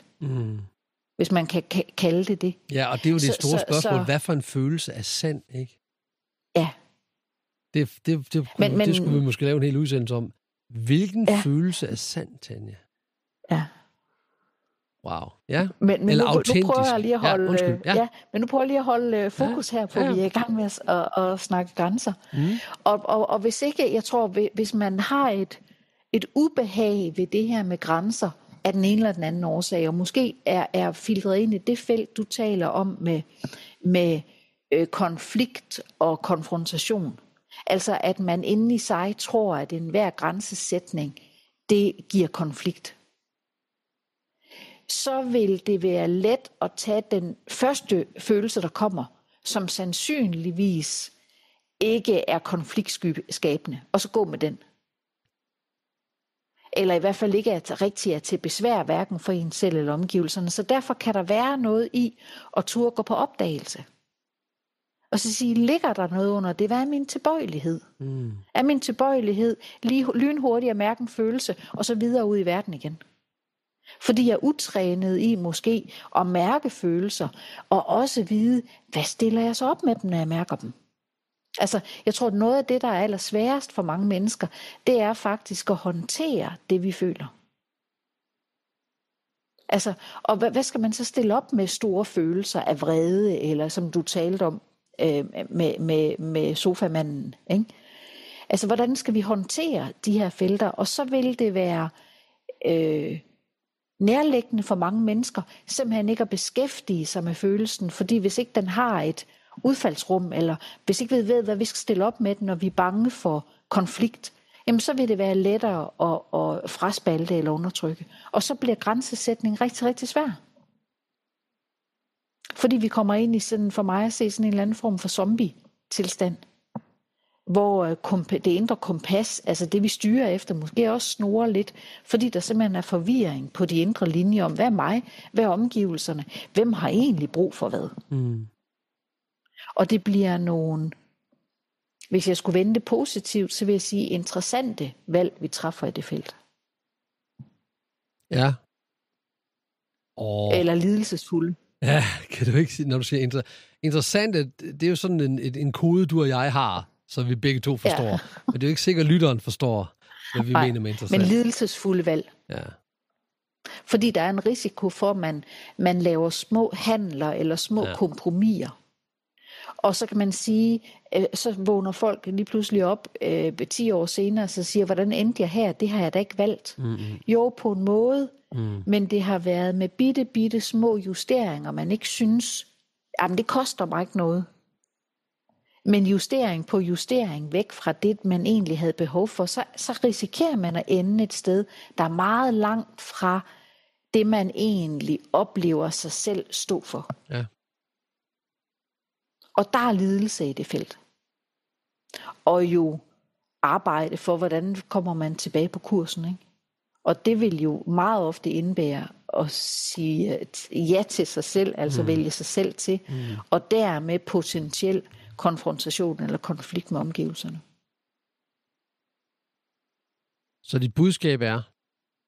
Hvis man kan kalde det det.
Ja, og det er jo det store spørgsmål. Hvad for en følelse er sand, ikke?
Ja.
Det skulle vi måske lave en hel udsendelse om. Hvilken følelse er sand, Tanja?
Ja.
Wow. Ja.
Men
eller
nu
autentisk.
prøver jeg lige at holde, men nu prøver jeg lige at holde fokus her på, vi er i gang med at snakke grænser. Og hvis ikke, jeg tror, hvis man har et ubehag ved det her med grænser, af den ene eller den anden årsag, og måske er filtreret ind i det felt, du taler om med konflikt og konfrontation. Altså at man inde i sig tror, at enhver grænsesætning, det giver konflikt. Så vil det være let at tage den første følelse, der kommer, som sandsynligvis ikke er konfliktskabende, og så gå med den. Eller i hvert fald ikke er til besvær, hverken for en selv eller omgivelserne. Så derfor kan der være noget i at turde gå på opdagelse. Og så sige, ligger der noget under det? Hvad er min tilbøjelighed? Er min tilbøjelighed lige lynhurtigt at mærke en følelse, og så videre ud i verden igen? Fordi jeg er utrænet i måske at mærke følelser, og også vide, hvad stiller jeg så op med dem, når jeg mærker dem? Altså, jeg tror, at noget af det, der er allersværest for mange mennesker, det er faktisk at håndtere det, vi føler. Altså, og hvad skal man så stille op med store følelser af vrede, eller som du talte om med sofamanden, ikke? Altså, hvordan skal vi håndtere de her felter? Og så vil det være nærliggende for mange mennesker, simpelthen ikke at beskæftige sig med følelsen, fordi hvis ikke den har et udfaldsrum, eller hvis ikke vi ved, hvad vi skal stille op med den, når vi er bange for konflikt, jamen så vil det være lettere at fraspalte eller undertrykke. Og så bliver grænsesætning rigtig, rigtig svær. Fordi vi kommer ind i sådan, for mig at se, sådan en eller anden form for zombie-tilstand, hvor det indre kompas, altså det vi styrer efter, måske også snorer lidt, fordi der simpelthen er forvirring på de indre linjer om, hvad er mig, hvad er omgivelserne, hvem har egentlig brug for hvad. Og det bliver nogle, hvis jeg skulle vende det positivt, så vil jeg sige interessante valg, vi træffer i det felt.
Ja.
Eller lidelsesfulde.
Ja, kan du ikke sige, når du siger interessante, det er jo sådan en kode, du og jeg har, så vi begge to forstår. Ja. Men det er jo ikke sikkert, at lytteren forstår, hvad vi mener med interessant.
Men lidelsesfulde valg.
Ja.
Fordi der er en risiko for, at man laver små handler eller små kompromiser. Og så kan man sige, så vågner folk lige pludselig op 10 år senere, så siger, hvordan endte jeg her? Det har jeg da ikke valgt. Jo, på en måde, men det har været med bitte små justeringer, man ikke synes, jamen det koster mig ikke noget. Men justering på justering væk fra det, man egentlig havde behov for, så risikerer man at ende et sted, der er meget langt fra det, man egentlig oplever sig selv stå for.
Ja.
Og der er lidelse i det felt. Og jo arbejde for, hvordan kommer man tilbage på kursen, ikke? Og det vil jo meget ofte indebære at sige ja til sig selv, altså vælge sig selv til, og dermed potentiel konfrontation eller konflikt med omgivelserne.
Så dit budskab er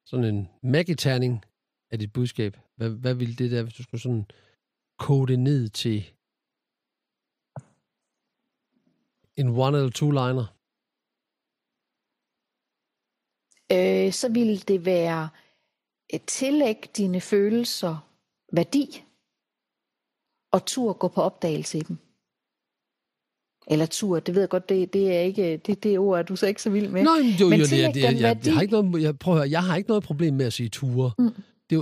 sådan en magiterning af dit budskab. Hvad ville det der, hvis du skulle sådan kode det ned til en one- eller two-liner?
Så ville det være et tillæg dine følelser værdi, og tur gå på opdagelse i dem. eller tur, det ved jeg godt, det er ikke det ord, er du så ikke så vild med.
Nej,
men
jeg har ikke noget, prøv at høre, jeg har ikke noget problem med at sige ture.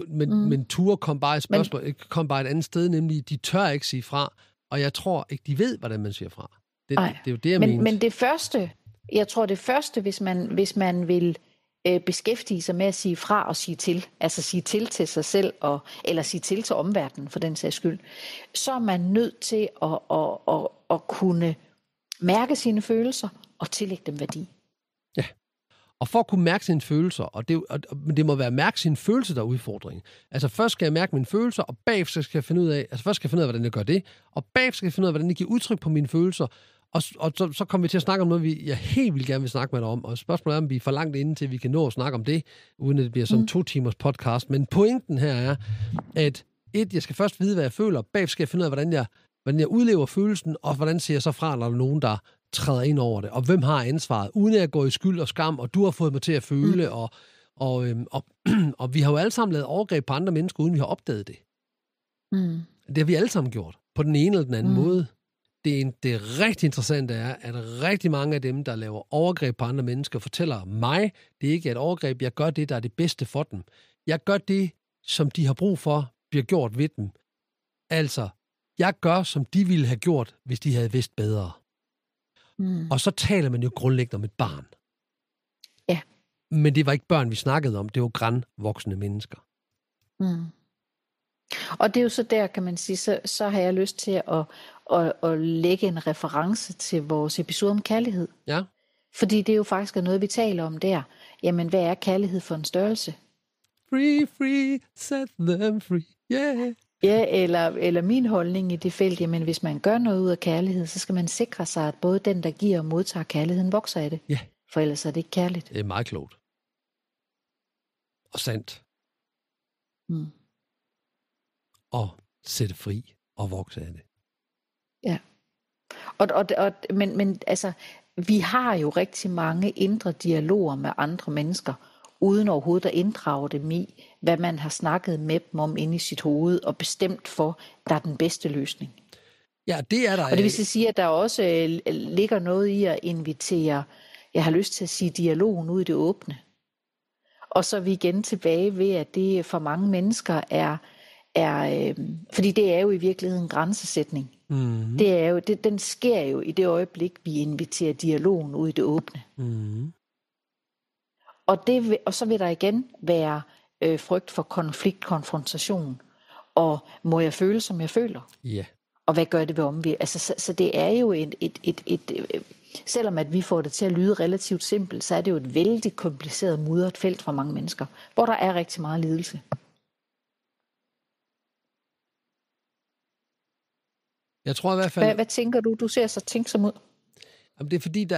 Men ture kom bare et spørgsmål, kom bare et andet sted, nemlig de tør ikke sige fra, og jeg tror ikke, de ved, hvordan man siger fra. Det er jo det, jeg mener.
Men det første, jeg tror det første, hvis man vil beskæftige sig med at sige fra og sige til, altså sige til sig selv, eller sige til omverdenen for den sags skyld, så er man nødt til at kunne mærke sine følelser og tillægge dem værdi.
Ja, og for at kunne mærke sine følelser, men det må være at mærke sine følelser, der er udfordringen. Altså først skal jeg mærke mine følelser, og bagefter skal jeg finde ud af, hvordan jeg gør det, og bagefter skal jeg finde ud af, hvordan jeg giver udtryk på mine følelser, og så kommer vi til at snakke om noget, jeg helt vildt gerne vil snakke med dig om, og spørgsmålet er, om vi er for langt inde til, vi kan nå at snakke om det, uden at det bliver sådan en 2 timers podcast. Men pointen her er, at jeg skal først vide, hvad jeg føler, bagefter skal jeg finde ud af, hvordan jeg udlever følelsen, og hvordan siger jeg så fra, når der er nogen, der træder ind over det, og hvem har ansvaret, uden at jeg går i skyld og skam, og du har fået mig til at føle, og vi har jo alle sammen lavet overgreb på andre mennesker, uden vi har opdaget det. Det har vi alle sammen gjort, på den ene eller den anden måde. Det rigtig interessante er, at rigtig mange af dem, der laver overgreb på andre mennesker, fortæller mig, det ikke er et overgreb, jeg gør det, der er det bedste for dem. Jeg gør det, som de har brug for, bliver gjort ved dem. Altså, jeg gør, som de ville have gjort, hvis de havde vidst bedre. Og så taler man jo grundlæggende om et barn.
Ja.
Men det var ikke børn, vi snakkede om. Det var grandvoksne mennesker.
Og det er jo så der, kan man sige, så har jeg lyst til at lægge en reference til vores episode om kærlighed.
Ja.
Fordi det er jo faktisk noget, vi taler om der. Jamen, hvad er kærlighed for en størrelse?
Free, set them free, yeah.
Ja, eller min holdning i det felt, jamen hvis man gør noget ud af kærlighed, så skal man sikre sig, at både den, der giver og modtager kærligheden, vokser af det.
Ja.
For ellers er det ikke kærligt.
Det er meget klogt. Og sandt. Og sætte fri og vokse af det.
Ja. Men altså, vi har jo rigtig mange indre dialoger med andre mennesker, uden overhovedet at inddrage dem i, hvad man har snakket med dem om inde i sit hoved, og bestemt for, der er den bedste løsning.
Ja, det er der.
Og det vil sige, at der også ligger noget i at invitere, jeg har lyst til at sige, dialogen ud i det åbne. Og så er vi igen tilbage ved, at det for mange mennesker er fordi det er jo i virkeligheden en grænsesætning. Det er jo, den sker jo i det øjeblik, vi inviterer dialogen ud i det åbne. Og så vil der igen være frygt for konflikt, konfrontation. Og må jeg føle, som jeg føler?
Ja.
Og hvad gør det ved omverdenen? Altså, så det er jo selvom at vi får det til at lyde relativt simpelt, så er det jo et vældig kompliceret mudret felt for mange mennesker, hvor der er rigtig meget lidelse.
Jeg tror i hvert fald...
Hvad tænker du? Du ser så tænksom ud.
Jamen, det er fordi, det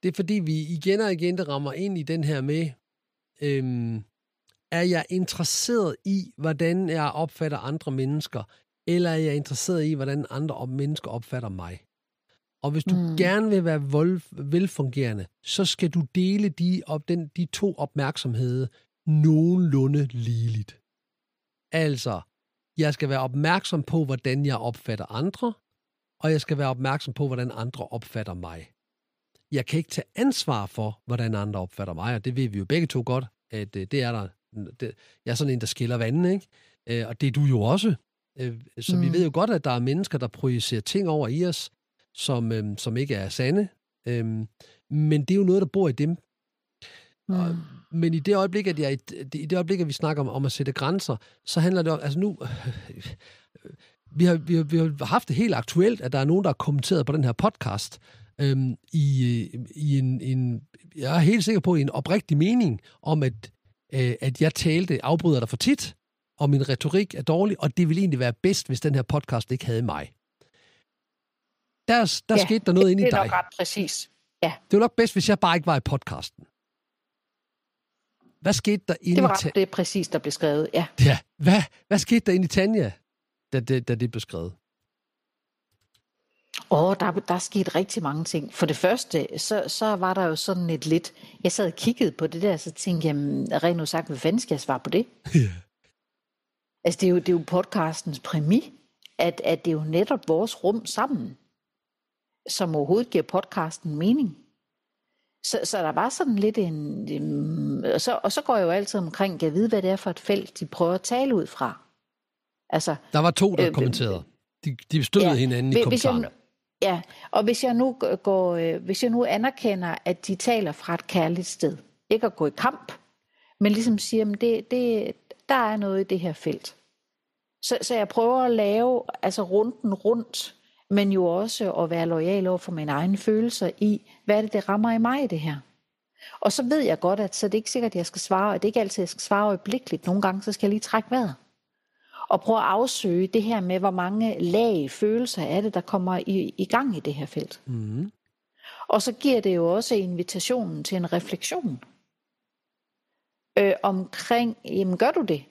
er fordi, vi igen og igen rammer ind i den her med, er jeg interesseret i, hvordan jeg opfatter andre mennesker, eller er jeg interesseret i, hvordan andre mennesker opfatter mig? Og hvis du gerne vil være velfungerende, så skal du dele de 2 opmærksomheder nogenlunde ligeligt. Altså, jeg skal være opmærksom på, hvordan jeg opfatter andre, og jeg skal være opmærksom på, hvordan andre opfatter mig. Jeg kan ikke tage ansvar for, hvordan andre opfatter mig, og det ved vi jo begge to godt, at det er der. Jeg er sådan en, der skiller vandene, ikke? Og det er du jo også. Så vi ved jo godt, at der er mennesker, der projicerer ting over i os, som ikke er sande. Men det er jo noget, der bor i dem. Men i det øjeblik, at vi snakker om at sætte grænser, så handler det om, altså nu, vi har haft det helt aktuelt, at der er nogen, der har kommenteret på den her podcast, i en jeg er helt sikker på, i en oprigtig mening, om at jeg afbryder dig for tit, og min retorik er dårlig, og det ville egentlig være bedst, hvis den her podcast ikke havde mig. Der skete der noget inde i dig.
Det er nok ret præcis. Ja.
Det var nok bedst, hvis jeg bare ikke var i podcasten. Hvad skete der inde i...
Det var ret præcis, der blev skrevet, ja.
Ja, hvad skete der inde i Tanja, da det blev skrevet?
Der er sket rigtig mange ting. For det første, så var der jo sådan et lidt... Jeg sad og kiggede på det der, så tænkte jeg, rent udsagt, hvad fanden skal jeg svare på det?
Ja.
Altså, det er jo podcastens præmis, at det er jo netop vores rum sammen, som overhovedet giver podcasten mening. Så der var sådan lidt og så går jeg jo altid omkring, kan jeg vide, hvad det er for et felt, de prøver at tale ud fra. Altså,
der var 2, der kommenterede. De støttede hinanden i kommentaren.
Ja, og hvis jeg nu anerkender, at de taler fra et kærligt sted, ikke at gå i kamp, men ligesom siger, at der er noget i det her felt. Så jeg prøver at lave altså runden rundt, men jo også at være loyal over for mine egne følelser i, hvad er det rammer i mig i det her. Og så ved jeg godt, at så det er ikke sikkert, at jeg skal svare, og det er ikke altid, at jeg skal svare øjeblikkeligt. Nogle gange, så skal jeg lige trække vejret. Og prøve at afsøge det her med, hvor mange lag følelser er det, der kommer i gang i det her felt. Mm. Og så giver det jo også invitationen til en refleksion omkring, jamen gør du det?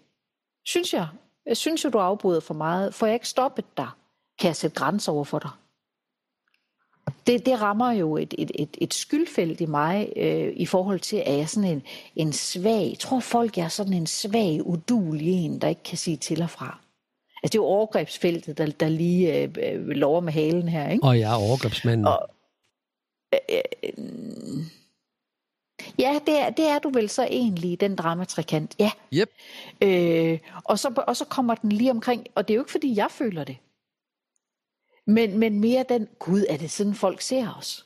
Synes du afbryder for meget? Får jeg ikke stoppet dig? Kan jeg sætte grænser over for dig? Det rammer jo et skyldfelt i mig i forhold til, at jeg er sådan en svag, jeg tror folk jeg er sådan en svag, uduelig en, der ikke kan sige til og fra. Altså det er jo overgrebsfeltet, der lige lover med halen her, ikke?
Og jeg er overgrebsmanden.
Ja, det er du vel så egentlig i den dramatrikant, ja.
Yep.
Og så kommer den lige omkring, og det er jo ikke fordi jeg føler det. Men mere den, Gud, er det sådan folk ser os?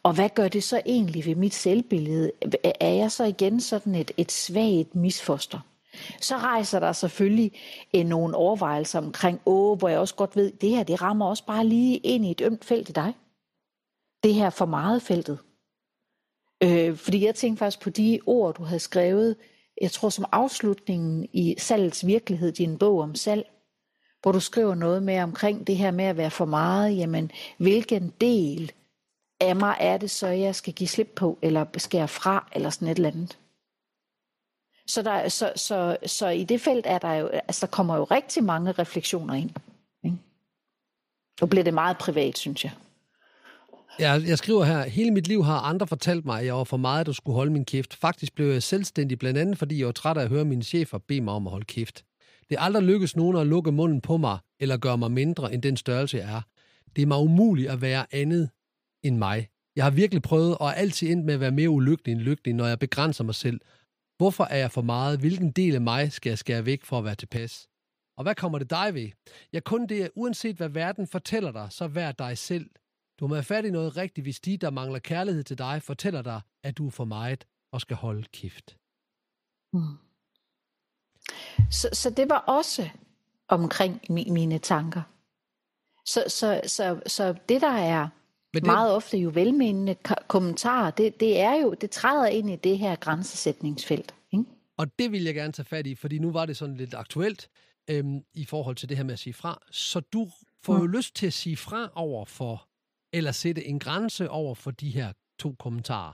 Og hvad gør det så egentlig ved mit selvbillede? Er jeg så igen sådan et svagt misfoster? Så rejser der selvfølgelig nogle overvejelser omkring, hvor jeg også godt ved, det her det rammer også bare lige ind i et ømt felt i dig. Det her for meget feltet. Fordi jeg tænkte faktisk på de ord, du havde skrevet, jeg tror som afslutningen i Salgets virkelighed, din bog om salg, hvor du skriver noget med omkring det her med at være for meget, jamen hvilken del af mig er det så, jeg skal give slip på, eller skære fra, eller sådan et eller andet. Så i det felt er der jo, altså der kommer jo rigtig mange refleksioner ind. Ikke? Nu bliver det meget privat, synes jeg.
Jeg skriver her, hele mit liv har andre fortalt mig, at jeg var for meget, der skulle holde min kæft. Faktisk blev jeg selvstændig, blandt andet fordi jeg var træt af at høre mine chefer bede mig om at holde kæft. Det er aldrig lykkedes nogen at lukke munden på mig, eller gøre mig mindre end den størrelse, jeg er. Det er mig umuligt at være andet end mig. Jeg har virkelig prøvet, og er altid endt med at være mere ulykkelig end lykkelig, når jeg begrænser mig selv. Hvorfor er jeg for meget? Hvilken del af mig skal jeg skære væk for at være tilpas? Og hvad kommer det dig ved? Ja, kun det, at uanset hvad verden fortæller dig, så vær dig selv. Du må have fat i noget rigtigt, hvis de, der mangler kærlighed til dig, fortæller dig, at du er for meget og skal holde kæft.
Mm. Så det var også omkring mine tanker. Så det, der er meget ofte jo velmenende kommentarer, det træder ind i det her grænsesætningsfelt. Ikke?
Og det vil jeg gerne tage fat i, fordi nu var det sådan lidt aktuelt i forhold til det her med at sige fra. Så du får jo lyst til at sige fra over for, eller sætte en grænse over for de her 2 kommentarer,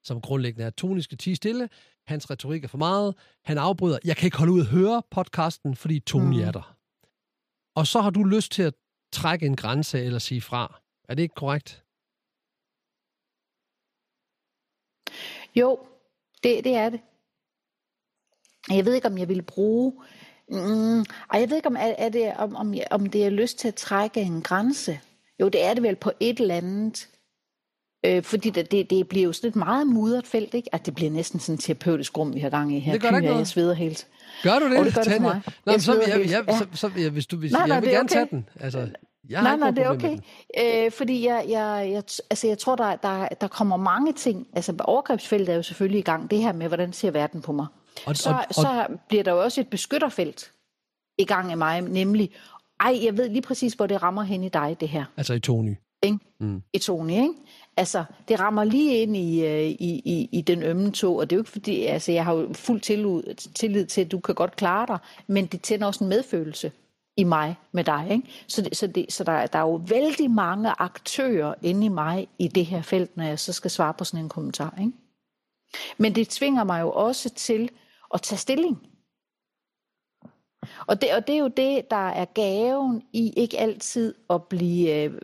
som grundlæggende er, Tony skal tie stille, hans retorik er for meget, han afbryder, jeg kan ikke holde ud at høre podcasten, fordi Tony er der. Og så har du lyst til at trække en grænse eller sige fra. Er det ikke korrekt?
Jo, det er det. Jeg ved ikke, om jeg ville bruge... jeg ved ikke, om det er lyst til at trække en grænse. Jo, det er det vel på et eller andet. Fordi det bliver jo sådan et meget mudret felt, ikke? At det bliver næsten sådan et terapeutisk rum, vi har gang i her.
Det gør ikke noget.
Jeg sveder helt.
Gør du det?
Og det gør det for mig.
Nå, hvis du vil, jeg vil gerne tage den. Altså,
nej, det er okay. Fordi jeg tror, der kommer mange ting. Altså, overgrebsfeltet er jo selvfølgelig i gang. Det her med, hvordan ser verden på mig. Så bliver der jo også et beskytterfelt i gang i mig, nemlig, jeg ved lige præcis, hvor det rammer hen i dig, det her.
Altså i Tony.
I Tony, ikke? Altså, det rammer lige ind i den ømme tog, og det er jo ikke fordi, altså, jeg har jo fuld tillid til, at du kan godt klare dig, men det tænder også en medfølelse i mig med dig, ikke? Så der er jo vældig mange aktører inde i mig i det her felt, når jeg så skal svare på sådan en kommentar, ikke? Men det tvinger mig jo også til at tage stilling. Og det er jo det, der er gaven i ikke altid at blive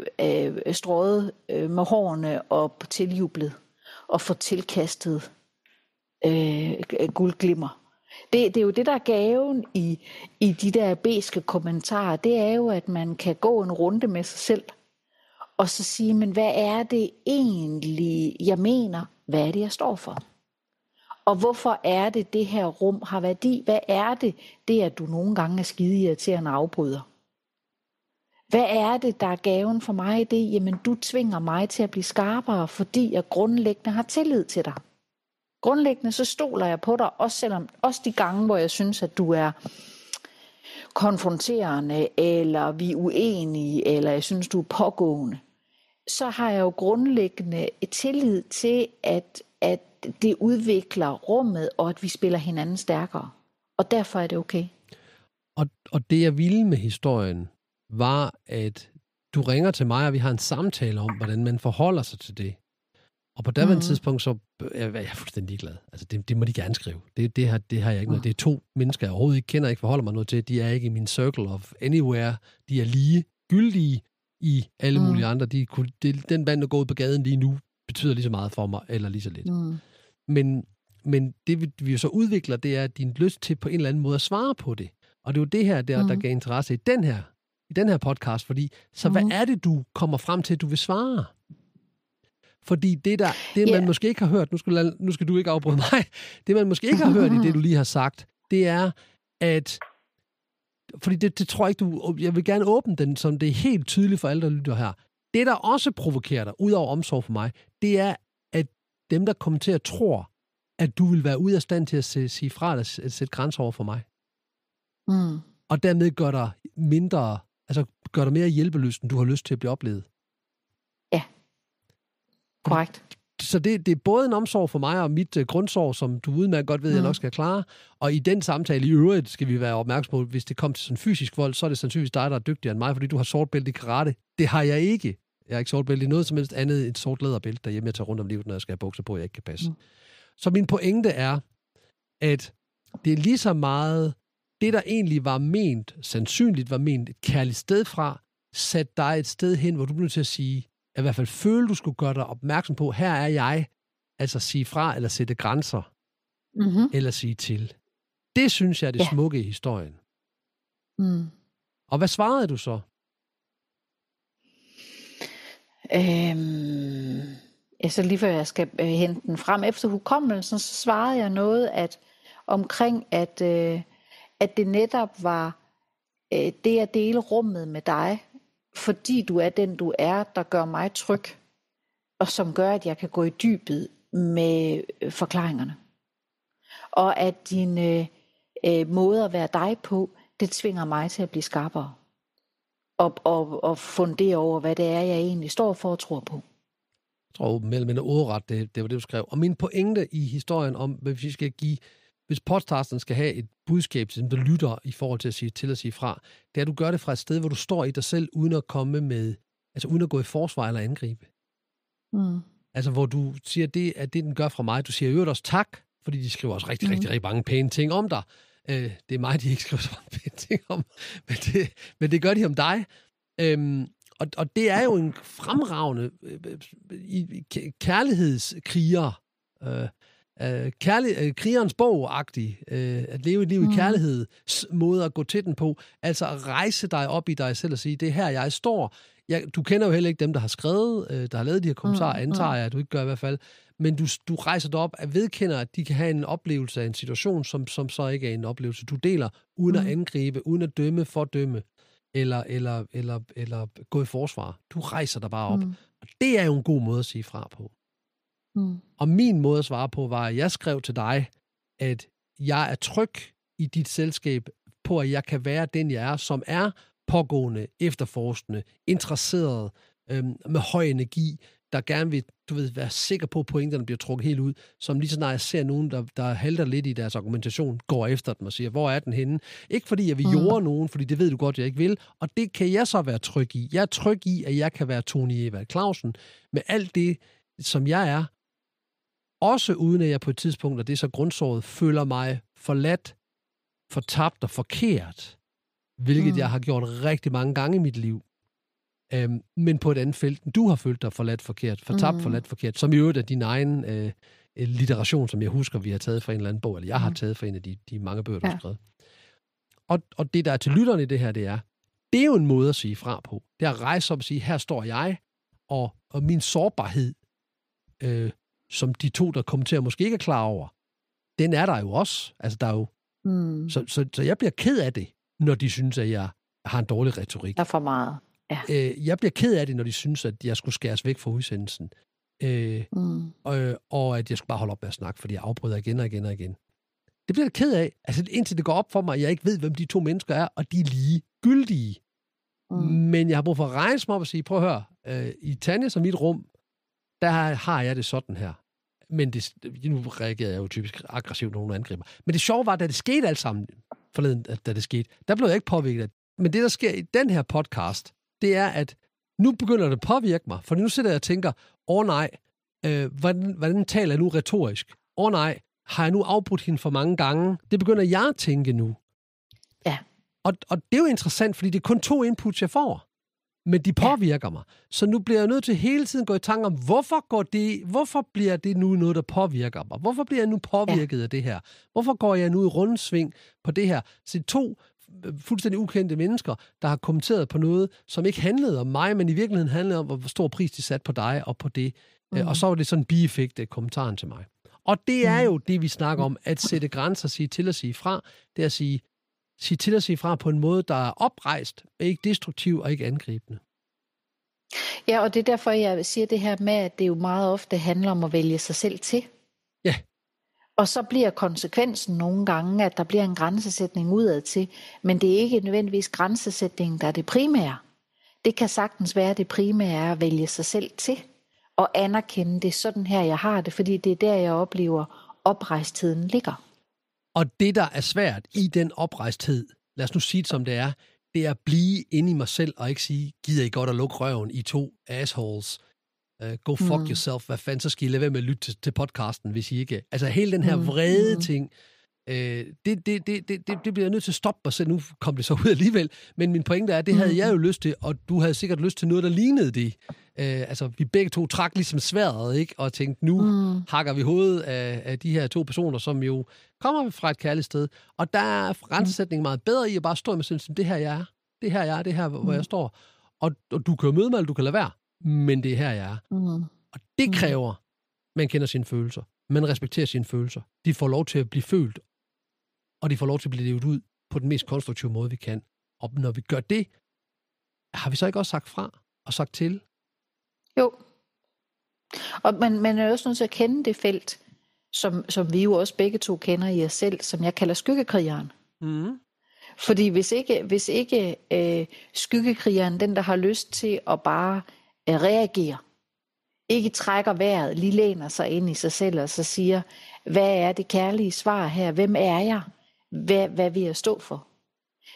strøget med hårene og tiljublet og få tilkastet guldglimmer. Det er jo det, der er gaven i de der beske kommentarer. Det er jo, at man kan gå en runde med sig selv, og så sige, men hvad er det egentlig, jeg mener? Hvad er det, jeg står for? Og hvorfor er det her rum har værdi? Hvad er det, at du nogle gange er skideirriterende afbryder? Hvad er det, der er gaven for mig i det? Jamen, du tvinger mig til at blive skarpere, fordi jeg grundlæggende har tillid til dig. Grundlæggende så stoler jeg på dig, også de gange, hvor jeg synes, at du er konfronterende, eller vi er uenige, eller jeg synes, du er pågående. Så har jeg jo grundlæggende et tillid til, at det udvikler rummet, og at vi spiller hinanden stærkere. Og derfor er det okay.
Og det, jeg ville med historien, var, at du ringer til mig, og vi har en samtale om, hvordan man forholder sig til det. Og på daværende tidspunkt, så er jeg fuldstændig ligeglad. Altså, det må de gerne skrive. Det har jeg ikke noget. Det er 2 mennesker, jeg overhovedet ikke kender, ikke forholder mig noget til. De er ikke i min circle of anywhere. De er lige gyldige i alle mulige andre. Den band, der går ud på gaden lige nu, betyder lige så meget for mig, eller lige så lidt. Men det, vi jo så udvikler, det er din lyst til på en eller anden måde at svare på det. Og det er jo det her, der gav interesse i den her podcast, fordi så hvad er det, du kommer frem til, at du vil svare? Fordi det man måske ikke har hørt, nu skal du ikke afbryde mig, det man måske ikke har hørt i det, du lige har sagt, det er, at, fordi det tror jeg ikke, jeg vil gerne åbne den, som det er helt tydeligt for alle, der lytter her. Det, der også provokerer dig, ud over omsorg for mig, det er, at dem, der kommenterer, tror, at du vil være ude af stand til at sige fra dig, at sætte grænser over for mig. Og dermed gør dig mere hjælpelyst, end du har lyst til at blive oplevet.
Ja. Korrekt.
Så det er både en omsorg for mig og mit grundsorg, som du udmærket godt ved, jeg nok skal klare. Og i den samtale i øvrigt skal vi være opmærksom på, hvis det kommer til sådan fysisk vold, så er det sandsynligvis dig, der er dygtigere end mig, fordi du har sort bælte i karate. Det har jeg ikke. Jeg har ikke sort bælte i noget som helst andet end et sort læderbælte derhjemme, jeg tager rundt om livet, når jeg skal have bukser på, jeg ikke kan passe. Så min pointe er, at det er lige så meget det, der egentlig var ment, sandsynligt var ment et kærligt sted fra, satte dig et sted hen, hvor du blev til at sige, i hvert fald føle, du skulle gøre dig opmærksom på, her er jeg, altså sige fra, eller sætte grænser, eller sige til. Det synes jeg er det smukke i historien. Og hvad svarede du så?
Så lige før jeg skal hente den frem efter hukommelsen, så svarede jeg noget omkring, at det netop var det at dele rummet med dig, fordi du er den, du er, der gør mig tryg, og som gør, at jeg kan gå i dybet med forklaringerne. Og at din måde at være dig på, det tvinger mig til at blive skarpere. Og fundere over, hvad det er, jeg egentlig står for og tror på.
Jeg tror mellem en ordret, det var det, du skrev. Og min pointe i historien om, hvis podcasten skal have et budskab til dem, der lytter i forhold til at sige til og sige fra, det er, at du gør det fra et sted, hvor du står i dig selv, uden at komme med, altså uden at gå i forsvar eller angribe. Altså, hvor du siger, det er det, den gør fra mig. Du siger øvrigt også tak, fordi de skriver også rigtig mange pæne ting om dig. Det er mig, de ikke skriver så mange pæne ting om, men det gør de om dig. Og det er jo en fremragende kærlighedskriger, krigerens bog-agtig, at leve et liv i kærlighed, måde at gå til den på, altså at rejse dig op i dig selv og sige, det er her, jeg står. Du kender jo heller ikke dem, der har skrevet, der har lavet de her kommentarer, antager jeg, at du ikke gør i hvert fald, men du rejser dig op at vedkender, at de kan have en oplevelse af en situation, som så ikke er en oplevelse. Du deler uden at angribe, uden at dømme, fordømme, eller gå i forsvar. Du rejser dig bare op. Og det er jo en god måde at sige fra på. Og min måde at svare på var, at jeg skrev til dig, at jeg er tryg i dit selskab på, at jeg kan være den, jeg er, som er pågående, efterforskende, interesseret, med høj energi, der gerne vil, være sikker på, at pointerne bliver trukket helt ud, som lige så når jeg ser nogen, der halter lidt i deres argumentation, går efter dem og siger, hvor er den henne? Ikke fordi jeg vil jorde nogen, fordi det ved du godt, jeg ikke vil, og det kan jeg så være tryg i. Jeg er tryg i, at jeg kan være Tony Evald Clausen med alt det, som jeg er, også uden at jeg på et tidspunkt, og det er så grundsåret, føler mig forladt, fortabt og forkert, hvilket jeg har gjort rigtig mange gange i mit liv. Men på et andet felt, du har følt dig forladt forkert, fortabt forladt forkert, som i øvrigt er din egen litteration, som jeg husker, vi har taget fra en eller anden bog, eller jeg har taget fra en af de mange bøger, du har skrevet. Og det, der er til lytterne i det her, det er jo en måde at sige fra på. Det er at rejse op og sige, her står jeg, og min sårbarhed, som de to, der kommenterer, måske ikke er klar over, den er der jo også. Altså, der er jo... Så jeg bliver ked af det, når de synes, at jeg har en dårlig retorik.
Der er for meget. Ja.
Jeg bliver ked af det, når de synes, at jeg skulle skæres væk fra udsendelsen. Og at jeg skulle bare holde op med at snakke, fordi jeg afbryder igen og igen og igen. Det bliver jeg ked af. Altså, indtil det går op for mig, at jeg ikke ved, hvem de to mennesker er, og de er lige gyldige. Men jeg har brug for at rejse mig op og sige, prøv at høre, i Tanjas og mit rum, der har jeg det sådan her. Men nu reagerede jeg jo typisk aggressivt, når nogen angriber. Men det sjove var, da det skete alt sammen forleden, da det skete, der blev jeg ikke påvirket af det. Men det, der sker i den her podcast, det er, at nu begynder det at påvirke mig. For nu sidder jeg og tænker, nej, hvordan taler jeg nu retorisk? Nej, har jeg nu afbrudt hende for mange gange? Det begynder jeg at tænke nu.
Ja.
Og det er jo interessant, fordi det er kun 2 inputs, jeg får. Men de påvirker mig. Så nu bliver jeg nødt til hele tiden at gå i tanke om, hvorfor bliver det nu noget, der påvirker mig? Hvorfor bliver jeg nu påvirket af det her? Hvorfor går jeg nu i rundsving på det her? Så 2 fuldstændig ukendte mennesker, der har kommenteret på noget, som ikke handlede om mig, men i virkeligheden handlede om, hvor stor pris de satte på dig og på det. Og så var det sådan en bieffekt af kommentaren til mig. Og det er jo det, vi snakker om, at sætte grænser, sige til at sige fra. Det er at sige til at sige fra på en måde, der er oprejst, ikke destruktiv og ikke angribende.
Ja, og det er derfor, jeg siger det her med, at det jo meget ofte handler om at vælge sig selv til.
Ja.
Og så bliver konsekvensen nogle gange, at der bliver en grænsesætning udad til, men det er ikke nødvendigvis grænsesætningen, der er det primære. Det kan sagtens være, det primære er at vælge sig selv til, og anerkende det sådan her, jeg har det, fordi det er der, jeg oplever, oprejstheden ligger.
Og det, der er svært i den oprejsthed, lad os nu sige det som det er at blive inde i mig selv, og ikke sige, gider I godt at lukke røven, I 2 assholes, go fuck yourself, hvad fanden, så skal I lade være med at lytte til podcasten, hvis I ikke... Altså hele den her vrede ting, det bliver jeg nødt til at stoppe mig selv. Nu kom det så ud alligevel, men min pointe er, det havde jeg jo lyst til, og du havde sikkert lyst til noget, der lignede det. Altså, vi begge 2 trak ligesom sværdet, ikke? Og tænkte, nu hakker vi hovedet af de her 2 personer, som jo kommer fra et kærligt sted. Og der er grænsesætningen meget bedre i at bare stå med sådan, det her jeg er. Det her jeg er, det her, hvor jeg står. Og du kan jo møde mig, eller du kan lade være. Men det er her, jeg er. Og det kræver, man kender sine følelser. Man respekterer sine følelser. De får lov til at blive følt. Og de får lov til at blive levet ud på den mest konstruktive måde, vi kan. Og når vi gør det, har vi så ikke også sagt fra og sagt til?
Jo. Og man er også nødt til at kende det felt, som vi jo også begge 2 kender i os selv, som jeg kalder skyggekrigeren. Fordi hvis ikke skyggekrigeren, den der har lyst til at bare reagere, ikke trækker vejret, lige læner sig ind i sig selv og så siger, hvad er det kærlige svar her? Hvem er jeg? Hvad vil jeg stå for?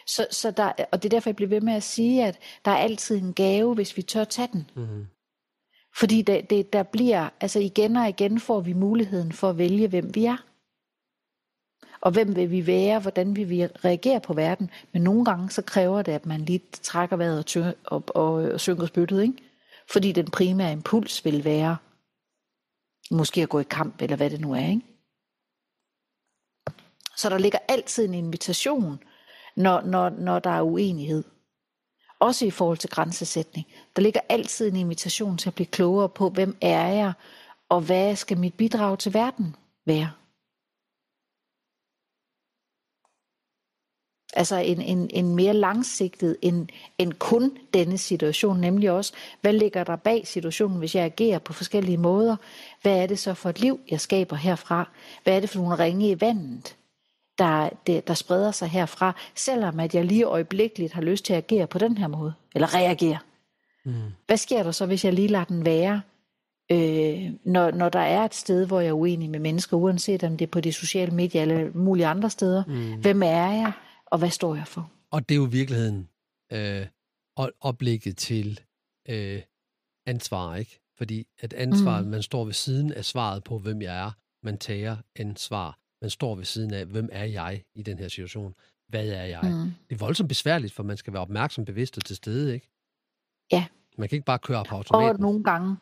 Så der, og det er derfor, jeg bliver ved med at sige, at der er altid en gave, hvis vi tør tage den. Fordi der bliver, altså igen og igen får vi muligheden for at vælge, hvem vi er. Og hvem vil vi være, hvordan vil vi reagere på verden. Men nogle gange så kræver det, at man lige trækker vejret og synker spyttet, ikke? Fordi den primære impuls vil være, måske at gå i kamp, eller hvad det nu er, ikke? Så der ligger altid en invitation, når der er uenighed. Også i forhold til grænsesætning. Der ligger altid en invitation til at blive klogere på, hvem er jeg, og hvad skal mit bidrag til verden være. Altså en mere langsigtet end kun denne situation, nemlig også, hvad ligger der bag situationen, hvis jeg agerer på forskellige måder? Hvad er det så for et liv, jeg skaber herfra? Hvad er det for nogle ringe i vandet, der spreder sig herfra, selvom at jeg lige øjeblikkeligt har lyst til at agere på den her måde, eller reagere? Hvad sker der så, hvis jeg lige lader den være, når der er et sted, hvor jeg er uenig med mennesker, uanset om det er på de sociale medier eller mulige andre steder? Hvem er jeg? Og hvad står jeg for? Og
det er jo i virkeligheden oplægget til ansvar, ikke? Fordi at ansvaret, man står ved siden af svaret på, hvem jeg er. Man tager ansvar. Man står ved siden af, hvem er jeg i den her situation? Hvad er jeg? Det er voldsomt besværligt, for man skal være opmærksom, bevidst og til stede, ikke?
Ja.
Man kan ikke bare køre på automaten.
Og nogle gange.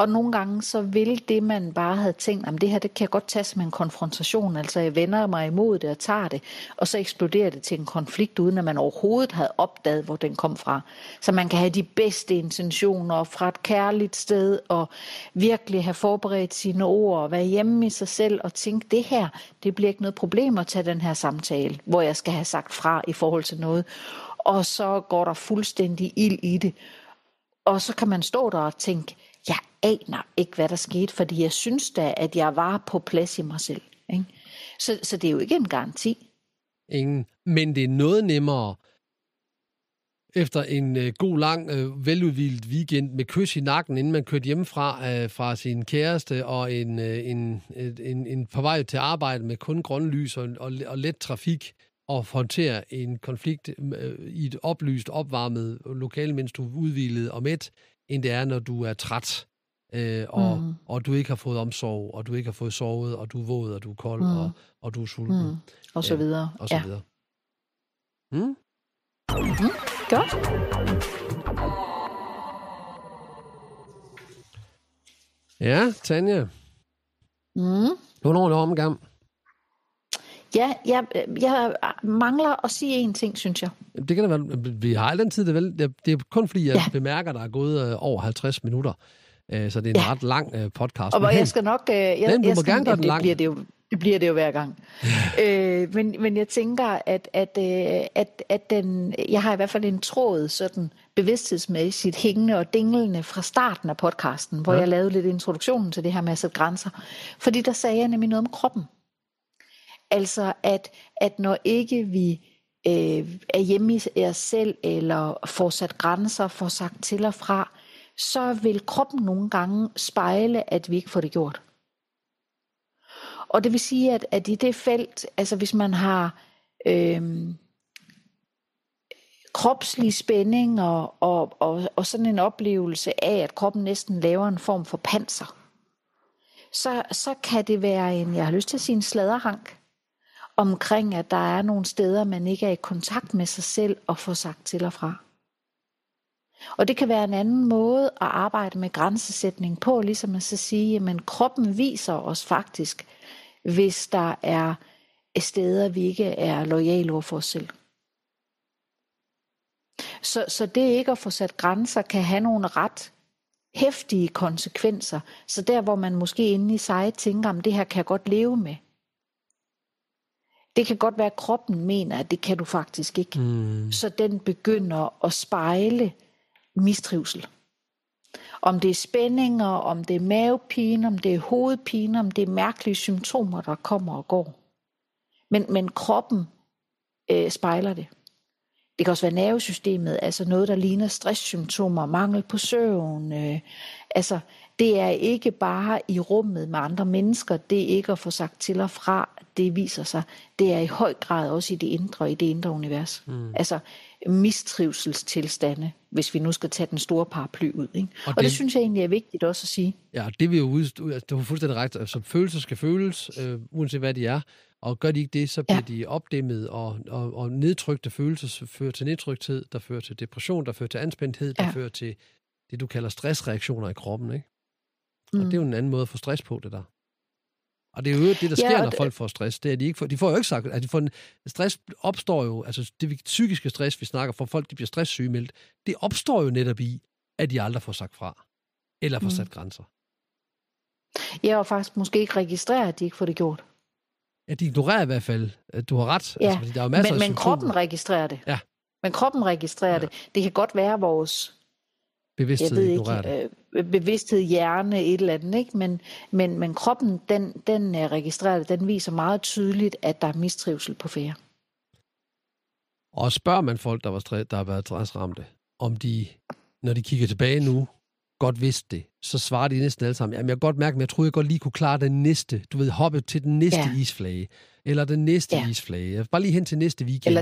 Og nogle gange så vil det, man bare havde tænkt, det her, det kan jeg godt tage som en konfrontation. Altså jeg vender mig imod det og tager det, og så eksploderer det til en konflikt, uden at man overhovedet havde opdaget, hvor den kom fra. Så man kan have de bedste intentioner fra et kærligt sted, og virkelig have forberedt sine ord, og være hjemme i sig selv og tænke, det her, det bliver ikke noget problem at tage den her samtale, hvor jeg skal have sagt fra i forhold til noget. Og så går der fuldstændig ild i det. Og så kan man stå der og tænke, jeg aner ikke, hvad der skete, fordi jeg synes da, at jeg var på plads i mig selv. Ikke? Så det er jo ikke en garanti.
Ingen. Men det er noget nemmere efter en god, lang, veludhvilet weekend med kys i nakken, inden man kørte hjemmefra fra sin kæreste og en på vej til arbejde med kun grønne lys og let trafik, og håndtere en konflikt i et oplyst, opvarmet lokale, mens du er udhvilet og mæt, end det er, når du er træt, og du ikke har fået omsorg, og du ikke har fået sovet, og du er våd, og du er kold, og du er sulten.
Og så videre.
Og så videre.
Godt.
Ja, Tanja. Hvornår er det omgang?
Ja, jeg mangler at sige en ting, synes jeg.
Det kan da være, vi har al den tid, det er kun fordi, jeg bemærker, der er gået over 50 minutter. Så det er en ret lang podcast.
Og jeg skal nok...
Det
bliver det jo hver gang. Men jeg tænker, at den... Jeg har i hvert fald en tråd sådan bevidsthedsmæssigt hængende og dinglende fra starten af podcasten, hvor jeg lavede lidt introduktionen til det her med at sætte grænser. Fordi der sagde jeg nemlig noget om kroppen. Altså, at når ikke vi er hjemme i os selv, eller får sat grænser, får sagt til og fra, så vil kroppen nogle gange spejle, at vi ikke får det gjort. Og det vil sige, at i det felt, altså hvis man har kropslig spænding og sådan en oplevelse af, at kroppen næsten laver en form for panser, så kan det være jeg har lyst til at sige en sladderhank, omkring at der er nogle steder, man ikke er i kontakt med sig selv og får sagt til og fra. Og det kan være en anden måde at arbejde med grænsesætning på, ligesom at så sige, at kroppen viser os faktisk, hvis der er steder, vi ikke er loyale over for os selv. Så det ikke at få sat grænser, kan have nogle ret heftige konsekvenser. Så der, hvor man måske inde i sig tænker, om det her kan jeg godt leve med. Det kan godt være, at kroppen mener, at det kan du faktisk ikke. Så den begynder at spejle mistrivsel. Om det er spændinger, om det er mavepine, om det er hovedpine, om det er mærkelige symptomer, der kommer og går. Men kroppen spejler det. Det kan også være nervesystemet, altså noget, der ligner stresssymptomer, mangel på søvn. Altså, det er ikke bare i rummet med andre mennesker, det er ikke at få sagt til og fra, det viser sig. Det er i høj grad også i det indre univers. Altså mistrivselstilstande, hvis vi nu skal tage den store paraply ud. Ikke? Og det synes jeg egentlig er vigtigt også at sige.
Ja, det vil jo du har fuldstændig ret. Altså, følelser skal føles, uanset hvad de er. Og gør de ikke det, så bliver de opdæmmet, og nedtrykte følelser fører til nedtrykthed, der fører til depression, der fører til anspændthed, der fører til det, du kalder stressreaktioner i kroppen. Ikke? Og det er jo en anden måde at få stress på, det der. Og det er jo det, der sker, når folk får stress. Det er, de får jo ikke sagt, at stress opstår jo, altså det psykiske stress, vi snakker for folk, de bliver stresssygemeldt, det opstår jo netop i, at de aldrig får sagt fra, eller får sat grænser.
Ja, og faktisk måske ikke registrerer, at de ikke får det gjort.
Ja, de ignorerer i hvert fald, at du har ret.
Ja,
altså, der er jo masser
men kroppen registrerer det.
Ja.
Men kroppen registrerer det. Det kan godt være vores bevidsthed, hjerne, et eller andet, ikke? Men kroppen, den registrerer det. Den viser meget tydeligt, at der er mistrivsel på færde.
Og spørger man folk, der har været stressramte, om de, når de kigger tilbage nu, godt vidste det, så svarer de næsten alle sammen, jamen jeg kan godt mærke, men jeg troede, jeg godt lige kunne klare den næste, du ved, hoppe til den næste isflage, eller den næste isflage, bare lige hen til næste weekend,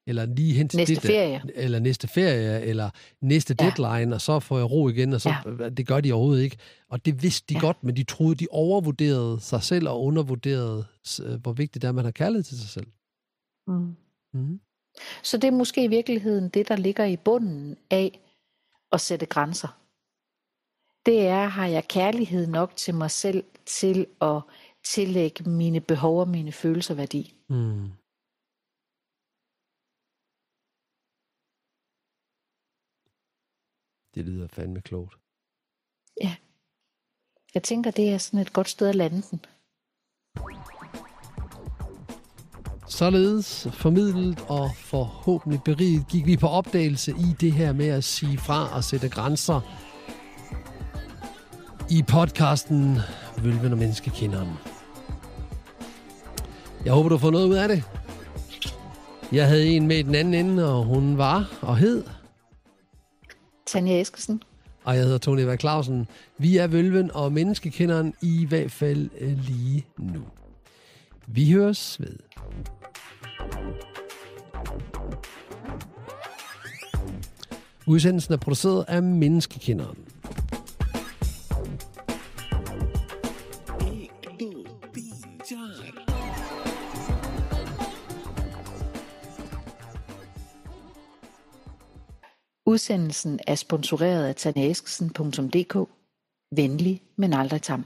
eller lige hen til
næste ferie.
Eller næste ferie, eller næste deadline, og så får jeg ro igen, og så det gør de overhovedet ikke. Og det vidste de godt, men de troede, de overvurderede sig selv, og undervurderede, hvor vigtigt det er, man har kærlighed til sig selv.
Så det er måske i virkeligheden det, der ligger i bunden af at sætte grænser. det er, har jeg kærlighed nok til mig selv til at tillægge mine behov og mine følelser værdi.
Mm. Det lyder fandme klogt.
Ja. Jeg tænker, det er sådan et godt sted at lande den.
Således formidlet og forhåbentlig beriget gik vi på opdagelse i det her med at sige fra og sætte grænser i podcasten Vølven og Menneskekenderen. Jeg håber, du har fået noget ud af det. Jeg havde en med i den anden ende, og hun var og hed
Tanja Eskesen.
Og jeg hedder Tony Eva Clausen. Vi er Vølven og Menneskekenderen i hvert fald lige nu. Vi høres ved. Udsendelsen er produceret af Menneskekenderen.
Udsendelsen er sponsoreret af tanjaeskesen.dk. Venlig, men aldrig tam.